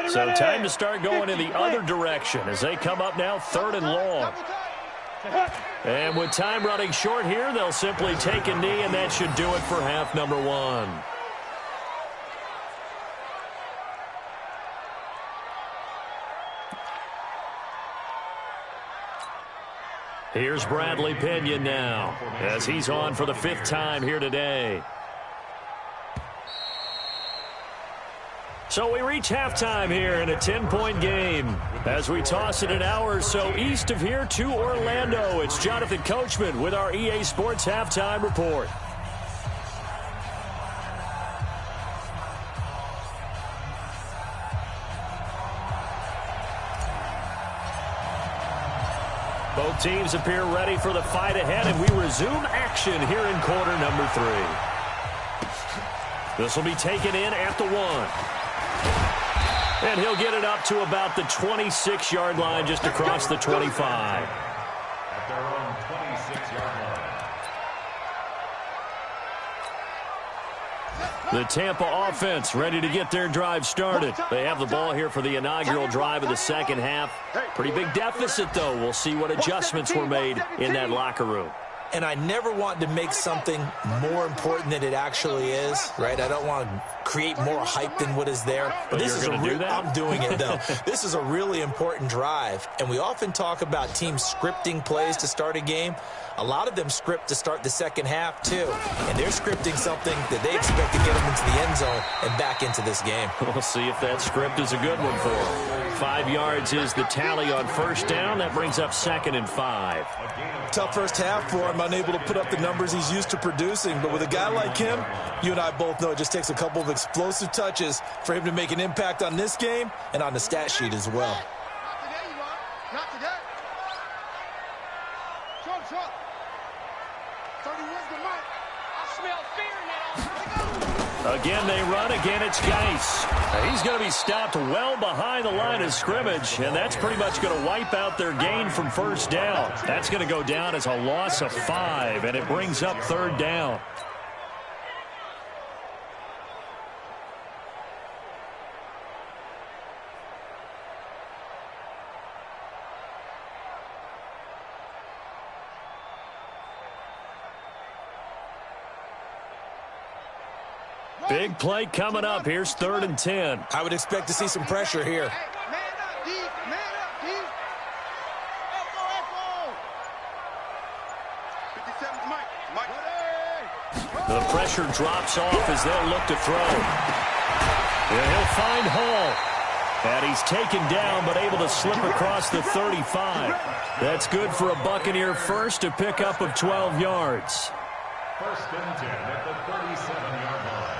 So time to start going in the other direction as they come up now 3rd and long. And with time running short here, they'll simply take a knee, and that should do it for half number 1. Here's Bradley Pinion now as he's on for the 5th time here today. So we reach halftime here in a 10-point game. As we toss it an hour or so east of here to Orlando, it's Jonathan Coachman with our EA Sports Halftime Report. Both teams appear ready for the fight ahead, and we resume action here in quarter number 3. This will be taken in at the 1. And he'll get it up to about the 26-yard line, just across the 25. At their own 26-yard line. The Tampa offense ready to get their drive started. They have the ball here for the inaugural drive of the second half. Pretty big deficit, though. We'll see what adjustments were made in that locker room. And I never want to make something more important than it actually is, right? I don't want to create more hype than what is there. But this is I'm doing it, though. This is a really important drive. And we often talk about teams scripting plays to start a game. A lot of them script to start the second half, too. And they're scripting something that they expect to get them into the end zone and back into this game. We'll see if that script is a good one for them. 5 yards is the tally on first down. That brings up 2nd and 5. Tough first half for him, unable to put up the numbers he's used to producing. But with a guy like him, you and I both know it just takes a couple of explosive touches for him to make an impact on this game and on the stat sheet as well. Not today, you are. Not today. Short. 31's the mic. I smell fear now. Again, they run. Again, it's Geis. He's going to be stopped well behind the line of scrimmage, and that's pretty much going to wipe out their gain from first down. That's going to go down as a loss of 5, and it brings up 3rd down. Big play coming up. Here's 3rd and 10. I would expect to see some pressure here. Hey, man up, D. Man up, D. Echo. 57's Mike. The pressure drops off as they'll look to throw. And he'll find Hall. And he's taken down, but able to slip across the 35. That's good for a Buccaneer first, a pickup of 12 yards. 1st and 10 at the 37-yard line.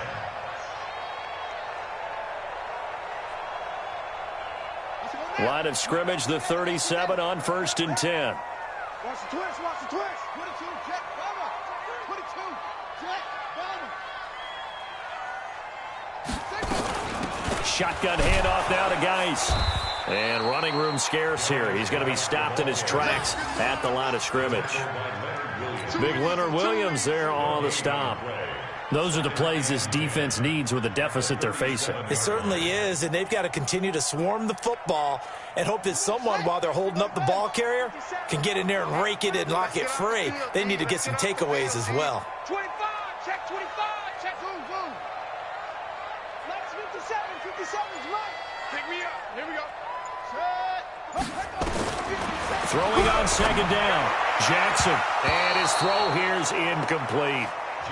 Line of scrimmage, the 37 on 1st and 10. Watch the twist. 22, Jet, bomber. 22, Jet, bomber. Shotgun handoff now to Geis. And running room scarce here. He's going to be stopped in his tracks at the line of scrimmage. Big Leonard Williams there on the stop. Those are the plays this defense needs with the deficit they're facing. It certainly is, and they've got to continue to swarm the football and hope that someone, while they're holding up the ball carrier, can get in there and rake it and lock it free. They need to get some takeaways as well. 25, check 25, check. Boom. Let's 57's right. Pick me up. Here we go. Throwing on 2nd down. Jackson. And his throw here is incomplete.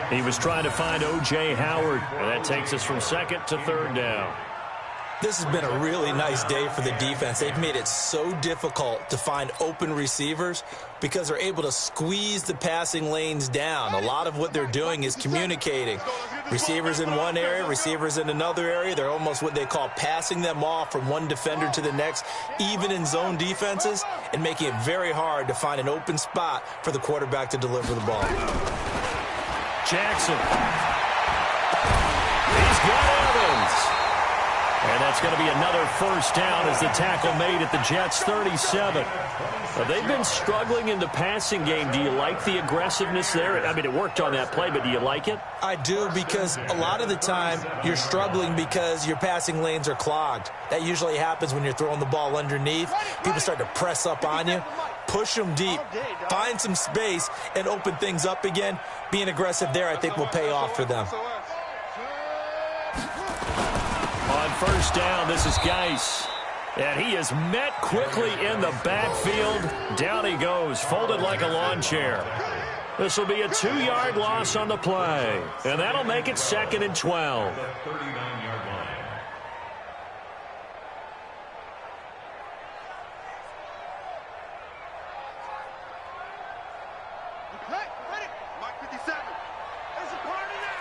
He was trying to find O.J. Howard. And that takes us from 2nd to 3rd down. This has been a really nice day for the defense. They've made it so difficult to find open receivers because they're able to squeeze the passing lanes down. A lot of what they're doing is communicating. Receivers in one area, receivers in another area. They're almost what they call passing them off from one defender to the next, even in zone defenses, and making it very hard to find an open spot for the quarterback to deliver the ball. Jackson. He's got Evans. And that's going to be another 1st down as the tackle made at the Jets' 37. They've been struggling in the passing game. Do you like the aggressiveness there? I mean, it worked on that play, but do you like it? I do, because a lot of the time you're struggling because your passing lanes are clogged. That usually happens when you're throwing the ball underneath. People start to press up on you. Push them deep. Find some space and open things up again. Being aggressive there, I think, will pay off for them. On 1st down, this is Geis. And he is met quickly in the backfield. Down he goes, folded like a lawn chair. This will be a 2-yard loss on the play. And that'll make it 2nd and 12. 39-yard line. Ready. Mike 57. There's a party now.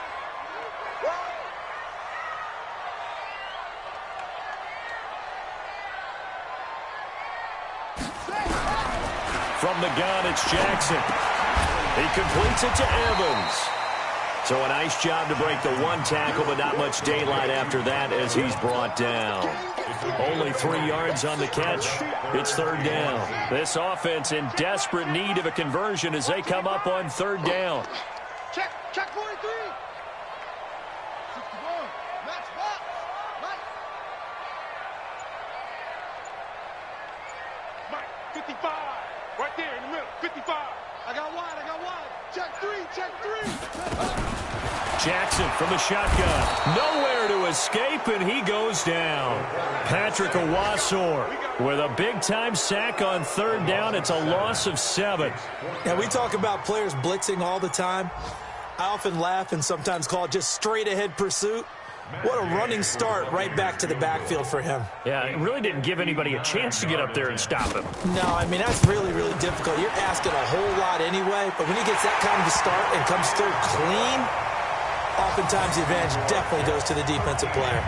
from the gun. It's Jackson. He completes it to Evans. So a nice job to break the one tackle, but not much daylight after that as he's brought down. Only 3 yards on the catch. It's third down. This offense in desperate need of a conversion as they come up on third down. Check 43. 61. Match box. Mike, 55. Right there in the middle. 55. I got wide. Check 3. Jackson from the shotgun. Nowhere to escape, and he goes down. Patrick Owasor with a big-time sack on third down. It's a loss of 7. Now, we talk about players blitzing all the time. I often laugh and sometimes call it just straight-ahead pursuit. What a running start right back to the backfield for him. Yeah, it really didn't give anybody a chance to get up there and stop him. No, I mean, that's really, really difficult. You're asking a whole lot anyway, but when he gets that kind of a start and comes through clean, oftentimes the advantage definitely goes to the defensive player.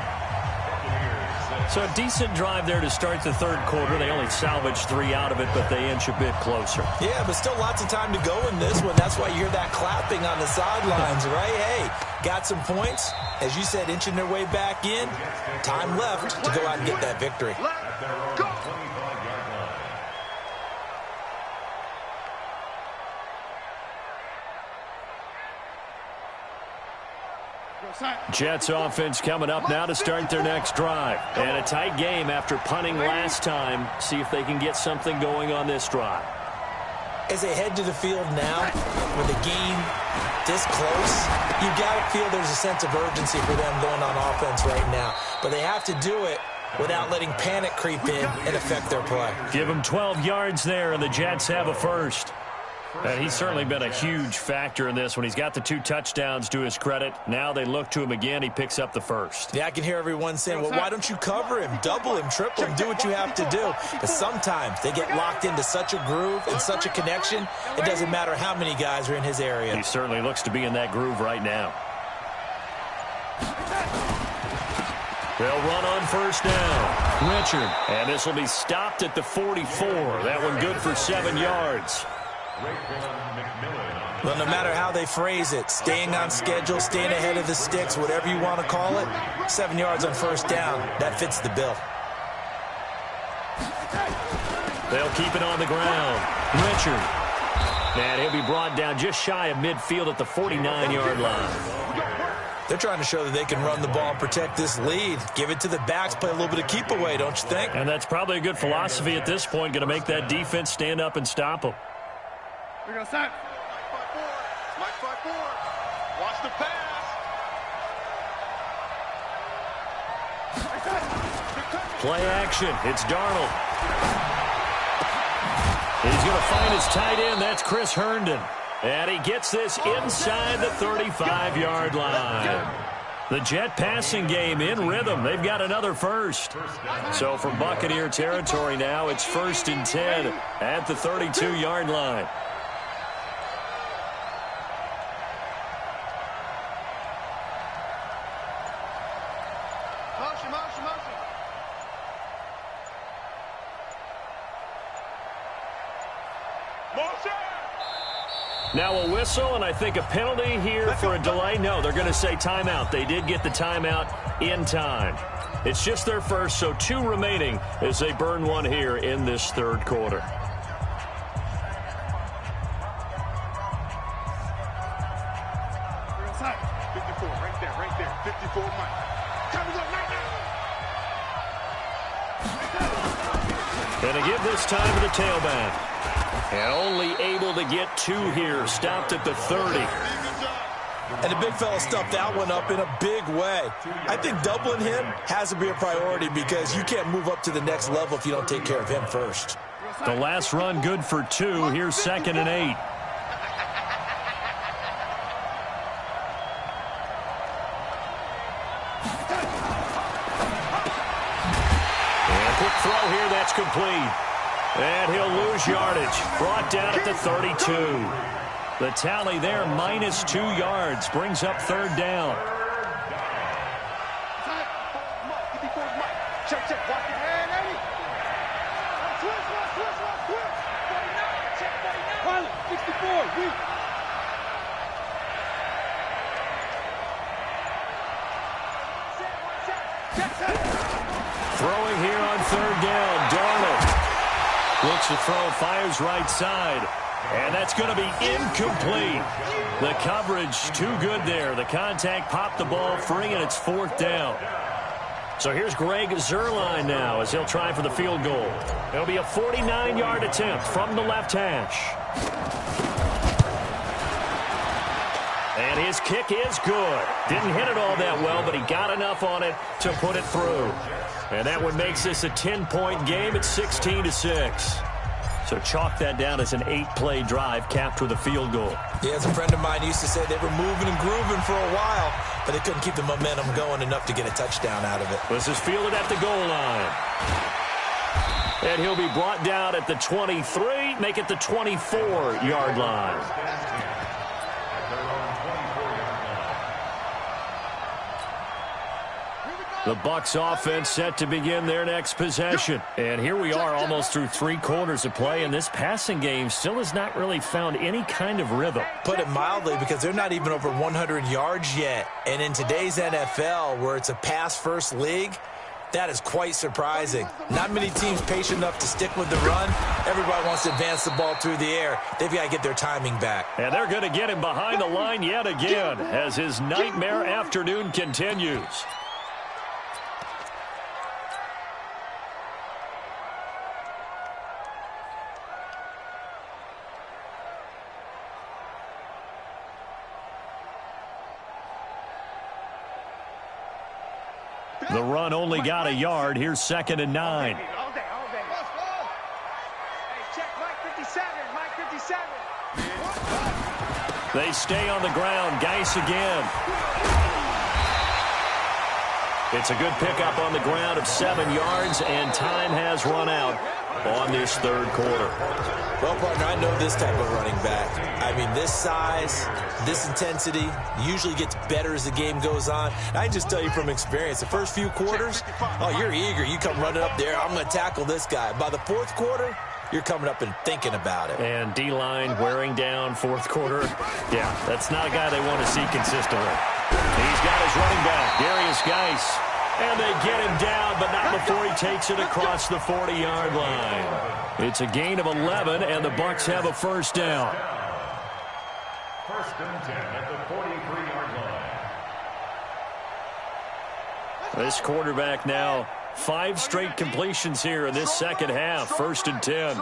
So a decent drive there to start the third quarter. They only salvaged 3 out of it, but they inch a bit closer. Yeah, but still lots of time to go in this one. That's why you hear that clapping on the sidelines, right? Hey, got some points. As you said, inching their way back in. Time left to go out and get that victory. Go. Jets offense coming up now to start their next drive. And a tight game after punting last time. See if they can get something going on this drive. As they head to the field now, with the game this close, you've got to feel there's a sense of urgency for them going on offense right now. But they have to do it without letting panic creep in and affect their play. Give them 12 yards there, and the Jets have a first. And he's certainly been a huge factor in this when he's got the 2 touchdowns to his credit. Now they look to him again. He picks up the first. Yeah, I can hear everyone saying, well, why don't you cover him, double him, triple him, do what you have to do. But sometimes they get locked into such a groove and such a connection, it doesn't matter how many guys are in his area. He certainly looks to be in that groove right now. They'll run on first down. Richard. And this will be stopped at the 44. That one good for 7 yards. Well, no matter how they phrase it, staying on schedule, staying ahead of the sticks, whatever you want to call it, 7 yards on first down, that fits the bill. They'll keep it on the ground. Richard. And he'll be brought down just shy of midfield at the 49-yard line. They're trying to show that they can run the ball and protect this lead. Give it to the backs, play a little bit of keep away, don't you think? And that's probably a good philosophy at this point, going to make that defense stand up and stop them. We're going to start. Mike 5-4. Watch the pass. Play action. It's Darnold. He's going to find his tight end. That's Chris Herndon. And he gets this inside the 35-yard line. The Jet passing game in rhythm. They've got another first. So from Buccaneer territory now, it's 1st and 10 at the 32-yard line. Now a whistle, and I think a penalty here for a delay. No, they're going to say timeout. They did get the timeout in time. It's just their first, so 2 remaining as they burn one here in this third quarter. Right there. 54, Mike. Time to go, right now. And to give this time to the tailback. And only able to get 2 here. Stopped at the 30. And the big fella stuffed that one up in a big way. I think doubling him has to be a priority because you can't move up to the next level if you don't take care of him first. The last run good for 2. Here's 2nd and 8. And quick throw here. That's complete. And he'll lose yardage. Brought down at the 32. The tally there, minus 2 yards. Brings up third down. Check. Throwing here on third down, Darnold. Looks to throw, fires right side. And that's going to be incomplete. The coverage too good there. The contact popped the ball free, and it's fourth down. So here's Greg Zuerlein now as he'll try for the field goal. It'll be a 49-yard attempt from the left hash. And his kick is good. Didn't hit it all that well, but he got enough on it to put it through. And that one makes this a 10-point game at 16-6. So chalk that down as an 8-play drive capped with a field goal. Yeah, as a friend of mine used to say, they were moving and grooving for a while, but they couldn't keep the momentum going enough to get a touchdown out of it. This is fielded at the goal line. And he'll be brought down at the 23, make it the 24-yard line. The Bucs offense set to begin their next possession. And here we are almost through 3 quarters of play, and this passing game still has not really found any kind of rhythm. Put it mildly, because they're not even over 100 yards yet. And in today's NFL, where it's a pass-first league, that is quite surprising. Not many teams patient enough to stick with the run. Everybody wants to advance the ball through the air. They've got to get their timing back. And they're going to get him behind the line yet again as his nightmare afternoon continues. The run only got a yard. Here's 2nd and 9. All day. Hey, check Mike 57. Mike 57. They stay on the ground. Geis again. It's a good pickup on the ground of 7 yards, and time has run out on this third quarter. Well, partner, I know this type of running back. I mean, this size, this intensity usually gets better as the game goes on. I just tell you from experience, the first few quarters, oh, you're eager. You come running up there, I'm going to tackle this guy. By the fourth quarter, you're coming up and thinking about it. And D-line wearing down fourth quarter. Yeah, that's not a guy they want to see consistently. He's got his running back, Darius Geis. And they get him down, but not before he takes it across the 40-yard line. It's a gain of 11, and the Bucs have a first down. 1st and 10 at the 43-yard line. This quarterback now, 5 straight completions here in this second half. 1st and 10.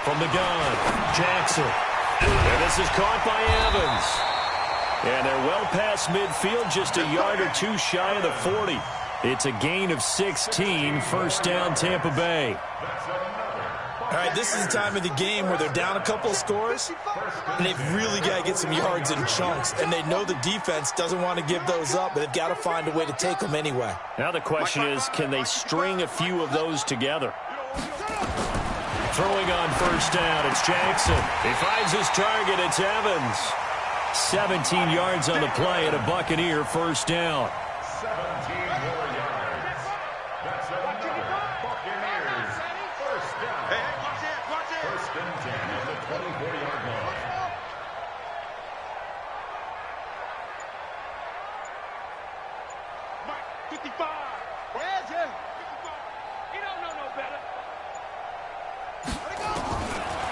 From the gun, Jackson. And this is caught by Evans. And they're well past midfield, just a yard or 2 shy of the 40. It's a gain of 16, first down Tampa Bay. All right, this is the time of the game where they're down a couple of scores, and they've really got to get some yards in chunks, and they know the defense doesn't want to give those up, but they've got to find a way to take them anyway. Now the question is, can they string a few of those together? Throwing on first down, it's Jackson. He finds his target, it's Evans. 17 yards on the play and a Buccaneer first down. 17 more yards. That's another Buccaneers first down. Hey, watch it. 1st and 10 at the 24-yard line. Mike 55. Where's him? 55. He don't know no better.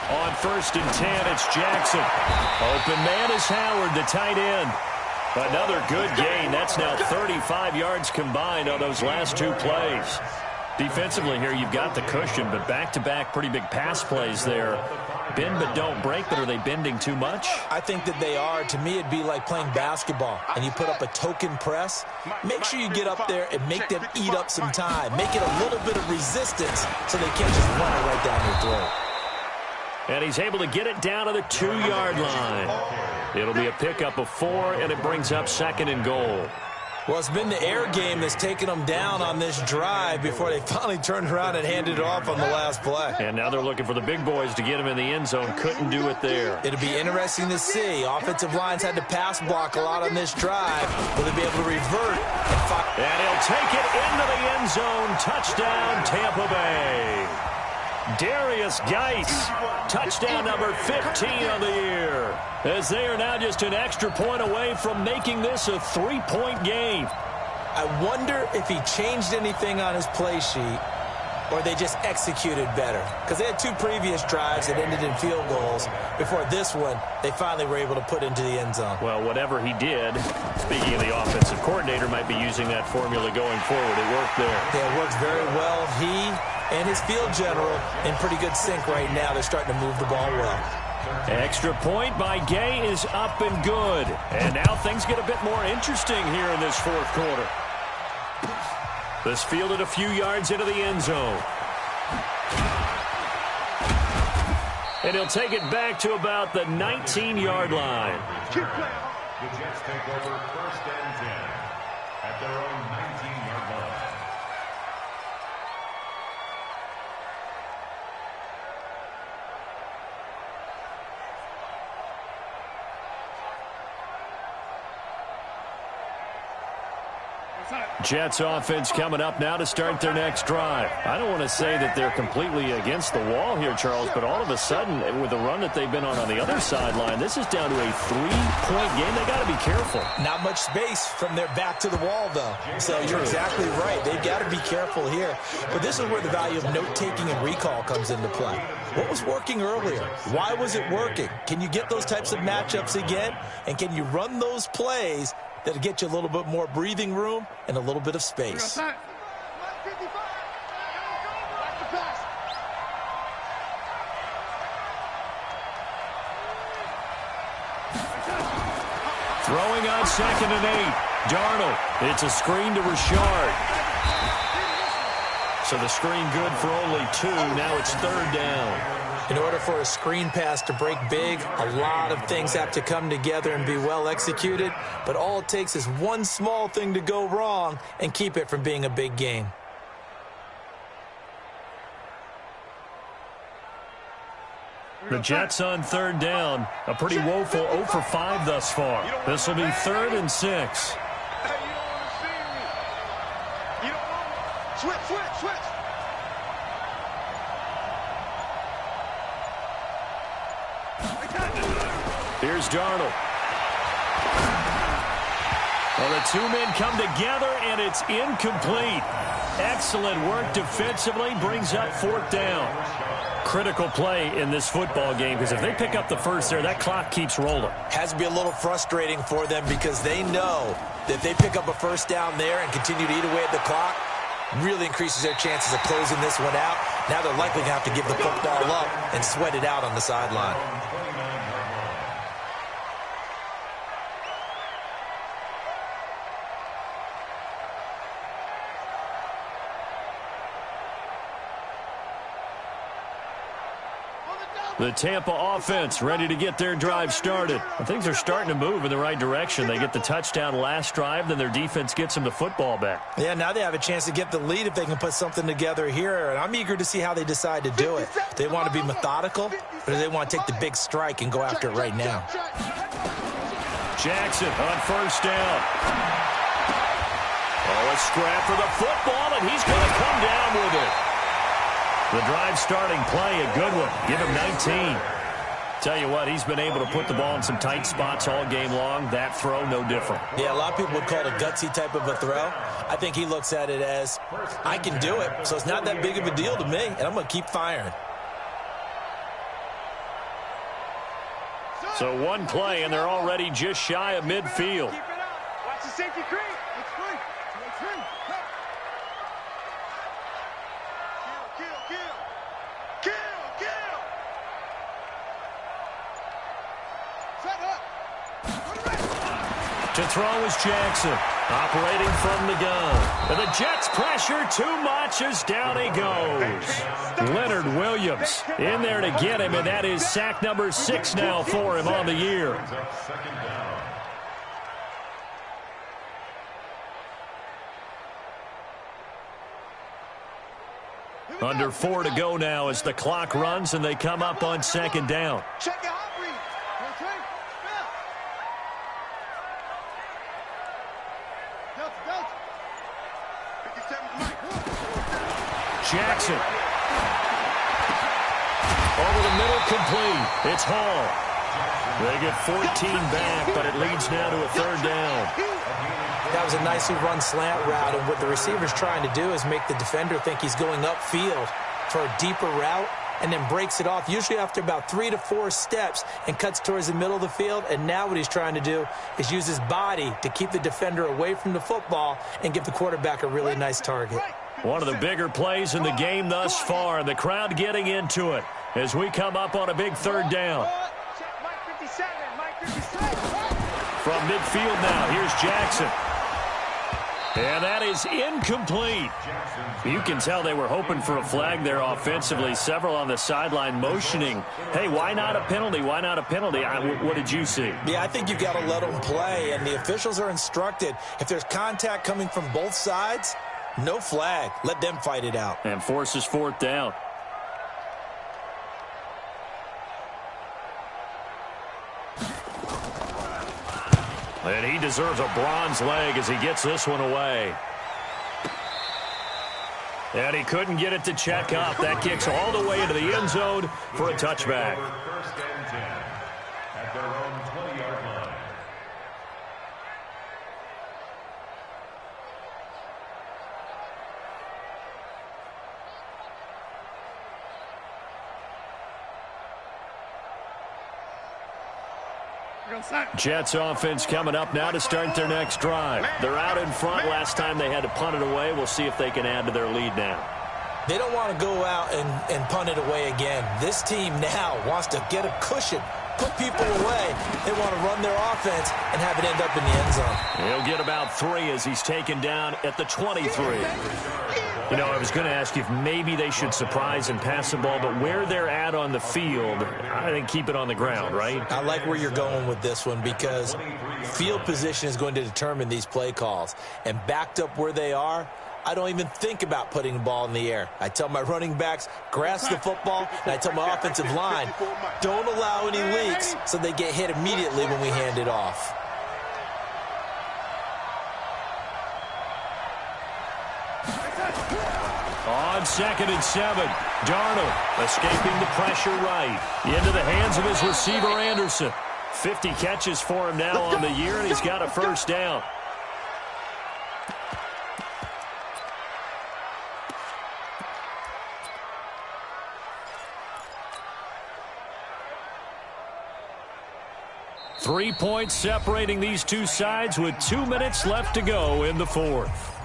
On 1st and 10, it's Jackson. Open man is Howard, the tight end. Another good gain. That's now 35 yards combined on those last 2 plays. Defensively here, you've got the cushion, but back-to-back pretty big pass plays there. Bend but don't break, but are they bending too much? I think that they are. To me, it'd be like playing basketball, and you put up a token press. Make sure you get up there and make them eat up some time. Make it a little bit of resistance so they can't just run it right down your throat. And he's able to get it down to the 2-yard line. It'll be a pickup of 4, and it brings up 2nd and goal. Well, it's been the air game that's taken them down on this drive before they finally turned around and handed it off on the last play. And now they're looking for the big boys to get them in the end zone. Couldn't do it there. It'll be interesting to see. Offensive lines had to pass block a lot on this drive. Will they be able to revert? And he'll take it into the end zone. Touchdown, Tampa Bay. Darius Geis, touchdown number 15 on the year, as they are now just an extra point away from making this a 3-point game. I wonder if he changed anything on his play sheet or they just executed better, because they had 2 previous drives that ended in field goals. Before this one, they finally were able to put into the end zone. Well, whatever he did, speaking of the offensive coordinator, might be using that formula going forward. It worked there. Yeah, it works very well. He and his field general in pretty good sync right now. They're starting to move the ball well. Extra point by Gay is up and good. And now things get a bit more interesting here in this fourth quarter. This fielded a few yards into the end zone. And he'll take it back to about the 19-yard line. The Jets take over 1st and 10 at their own 19-yard line. Jets offense coming up now to start their next drive. I don't want to say that they're completely against the wall here, Charles, but all of a sudden, with the run that they've been on the other sideline, this is down to a 3-point game. They got to be careful. Not much space from their back to the wall, though. So you're exactly right. They've got to be careful here. But this is where the value of note-taking and recall comes into play. What was working earlier? Why was it working? Can you get those types of matchups again? And can you run those plays that'll get you a little bit more breathing room and a little bit of space? Throwing on 2nd and 8. Darnold. It's a screen to Richard. So the screen good for only 2. Now it's 3rd down. In order for a screen pass to break big, a lot of things have to come together and be well executed, but all it takes is one small thing to go wrong and keep it from being a big game. The Jets on 3rd down. A pretty woeful 0 for 5 thus far. This will be 3rd and 6. Hey, you don't want to see me. You don't want to. Switch. Here's Darnold. Well, the 2 men come together, and it's incomplete. Excellent work defensively, brings up 4th down. Critical play in this football game, because if they pick up the first there, that clock keeps rolling. Has to be a little frustrating for them, because they know that if they pick up a first down there and continue to eat away at the clock, really increases their chances of closing this one out. Now they're likely going to have to give the football up and sweat it out on the sideline. The Tampa offense ready to get their drive started. Things are starting to move in the right direction. They get the touchdown last drive, then their defense gets them the football back. Yeah, now they have a chance to get the lead if they can put something together here. And I'm eager to see how they decide to do it. Do they want to be methodical, or do they want to take the big strike and go after it right now? Jackson on 1st down. Oh, a scrap for the football, and he's going to come down with it. The drive starting play, a good one. Give him 19. Tell you what, he's been able to put the ball in some tight spots all game long. That throw, no different. Yeah, a lot of people would call it a gutsy type of a throw. I think he looks at it as, I can do it, so it's not that big of a deal to me, and I'm going to keep firing. So one play, and they're already just shy of midfield. Keep it up. Watch the safety creep. It's free. To throw is Jackson, operating from the gun. And the Jets pressure too much as down he goes. Leonard Williams in there to get him, and that is sack number 6 now for him on the year. Under 4 to go now as the clock runs and they come up on second down. Check your hot read. Jackson. Over the middle, complete. It's Hall. They get 14 back, but it leads now to a third down. That was a nicely run slant route, and what the receiver's trying to do is make the defender think he's going upfield for a deeper route and then breaks it off, usually after about 3 to 4 steps, and cuts towards the middle of the field. And now what he's trying to do is use his body to keep the defender away from the football and give the quarterback a really nice target. One of the bigger plays in the game thus far, and the crowd getting into it as we come up on a big third down. From midfield now, here's Jackson. And that is incomplete. You can tell they were hoping for a flag there offensively. Several on the sideline motioning, hey, why not a penalty? Why not a penalty? What did you see? Yeah, I think you've got to let them play, and the officials are instructed. If there's contact coming from both sides, no flag. Let them fight it out. And forces fourth down. And he deserves a bronze leg as he gets this one away. And he couldn't get it to check up. That kicks all the way into the end zone for a touchback. First and 10 at their own 20-yard line. Jets offense coming up now to start their next drive. They're out in front. Last time they had to punt it away. We'll see if they can add to their lead now. They don't want to go out and punt it away again. This team now wants to get a cushion, put people away. They want to run their offense and have it end up in the end zone. He'll get about 3 as he's taken down at the 23. You know, I was going to ask you if maybe they should surprise and pass the ball, but where they're at on the field, I think keep it on the ground, right? I like where you're going with this one because field position is going to determine these play calls. And backed up where they are, I don't even think about putting the ball in the air. I tell my running backs, grasp the football, and I tell my offensive line, don't allow any leaks so they get hit immediately when we hand it off. On 2nd and 7, Darnold escaping the pressure right into the hands of his receiver, Anderson. 50 catches for him now on the year, and he's got a first down. Three points separating these two sides with 2 minutes left to go in the fourth.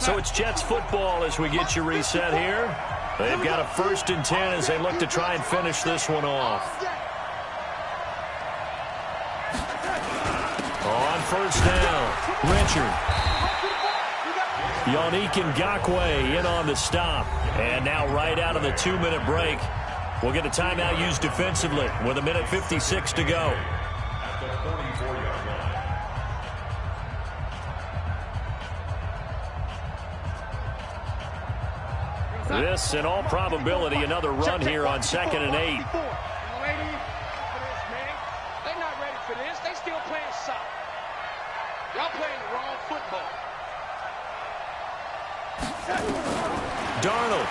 So it's Jets football as we get you reset here. They've got a 1st and 10 as they look to try and finish this one off. On 1st down, Richard. Yannick Ngakoue in on the stop. And now right out of the 2-minute break, we'll get a timeout used defensively with 1:56 to go. At the 44-yard line. This, in all probability, another run here on 2nd and 8. They're not ready for this. They still playing soft. Y'all playing the wrong football. Darnold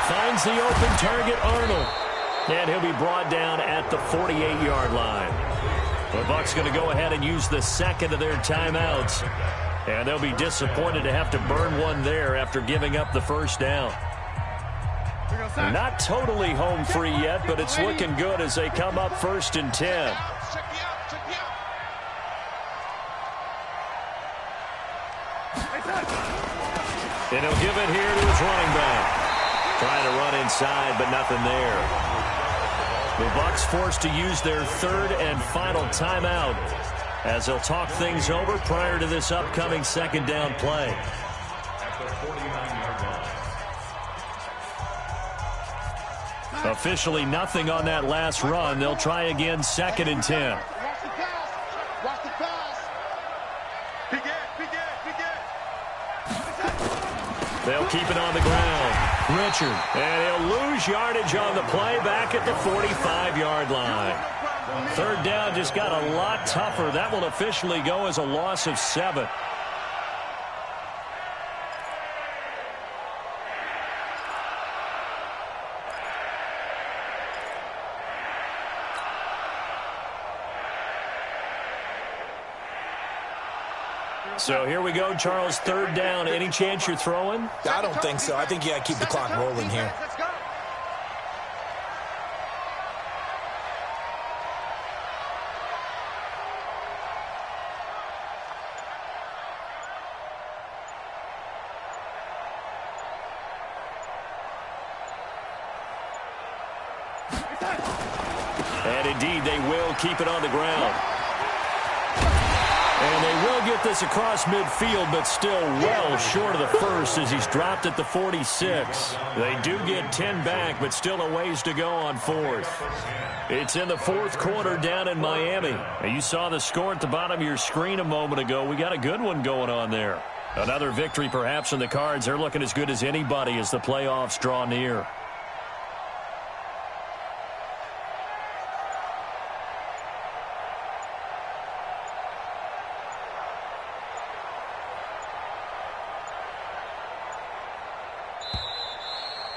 finds the open target, Arnold. And he'll be brought down at the 48-yard line. The Bucs going to go ahead and use the second of their timeouts. And they'll be disappointed to have to burn one there after giving up the first down. Not totally home free yet, but it's looking good as they come up 1st and 10. And he'll give it here to his running back. Trying to run inside, but nothing there. The Bucs forced to use their 3rd and final timeout as they'll talk things over prior to this upcoming 2nd down play. at the 49-yard line. Officially nothing on that last run. They'll try again, 2nd and 10. Watch the pass. Watch the pass. Big Ed. They'll keep it on the ground. Richard. And he'll lose yardage on the play back at the 45-yard line. 3rd down just got a lot tougher. That will officially go as a loss of 7. So here we go, Charles, 3rd down. Any chance you're throwing? I don't think so. I think you got to keep the clock rolling here. Let's go. And indeed, they will keep it on the ground. And they will get this across midfield, but still well short of the first as he's dropped at the 46. They do get 10 back, but still a ways to go on 4th. It's in the 4th quarter down in Miami. And you saw the score at the bottom of your screen a moment ago. We got a good one going on there. Another victory perhaps in the cards. They're looking as good as anybody as the playoffs draw near.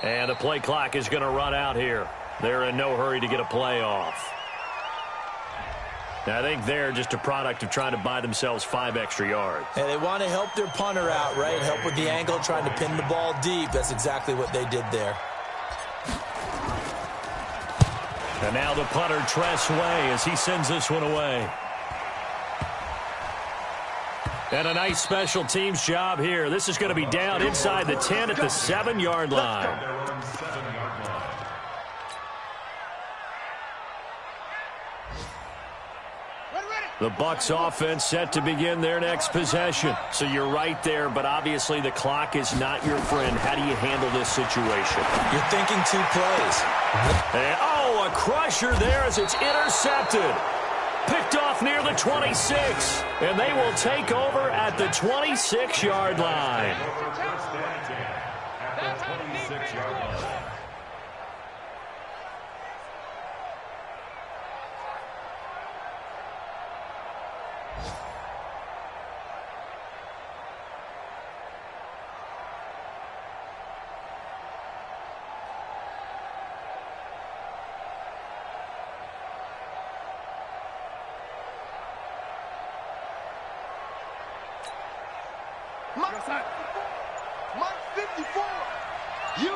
And the play clock is going to run out here. They're in no hurry to get a play off. I think they're just a product of trying to buy themselves 5 extra yards. And they want to help their punter out, right? Help with the angle, trying to pin the ball deep. That's exactly what they did there. And now the punter, Tress Way, as he sends this one away. And a nice special teams job here. This is going to be down inside the 10 at the 7-yard line. The Bucs offense set to begin their next possession. So you're right there, but obviously the clock is not your friend. How do you handle this situation? You're thinking 2 plays. And, oh, a crusher there as it's intercepted. Picked off near the 26, and they will take over at the 26-yard line. At the 26-yard line. Mark 54. You.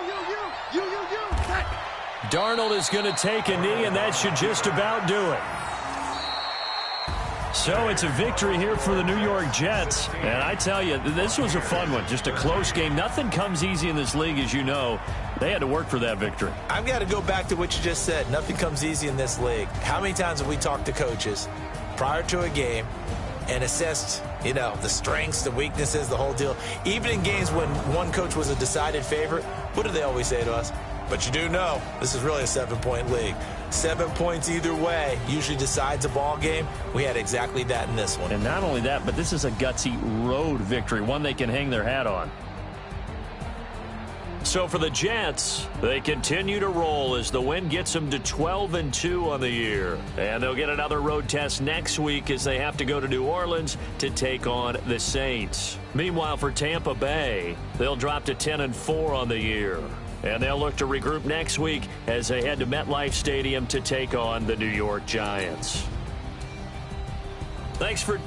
Darnold is going to take a knee, and that should just about do it. So it's a victory here for the New York Jets. And I tell you, this was a fun one. Just a close game. Nothing comes easy in this league, as you know. They had to work for that victory. I've got to go back to what you just said. Nothing comes easy in this league. How many times have we talked to coaches prior to a game and assessed, the strengths, the weaknesses, the whole deal? Even in games when one coach was a decided favorite, what do they always say to us? But you do know this is really a 7-point league. 7 points either way usually decides a ball game. We had exactly that in this one. And not only that, but this is a gutsy road victory, one they can hang their hat on. So for the Jets, they continue to roll as the win gets them to 12-2 on the year. And they'll get another road test next week as they have to go to New Orleans to take on the Saints. Meanwhile, for Tampa Bay, they'll drop to 10-4 on the year. And they'll look to regroup next week as they head to MetLife Stadium to take on the New York Giants. Thanks for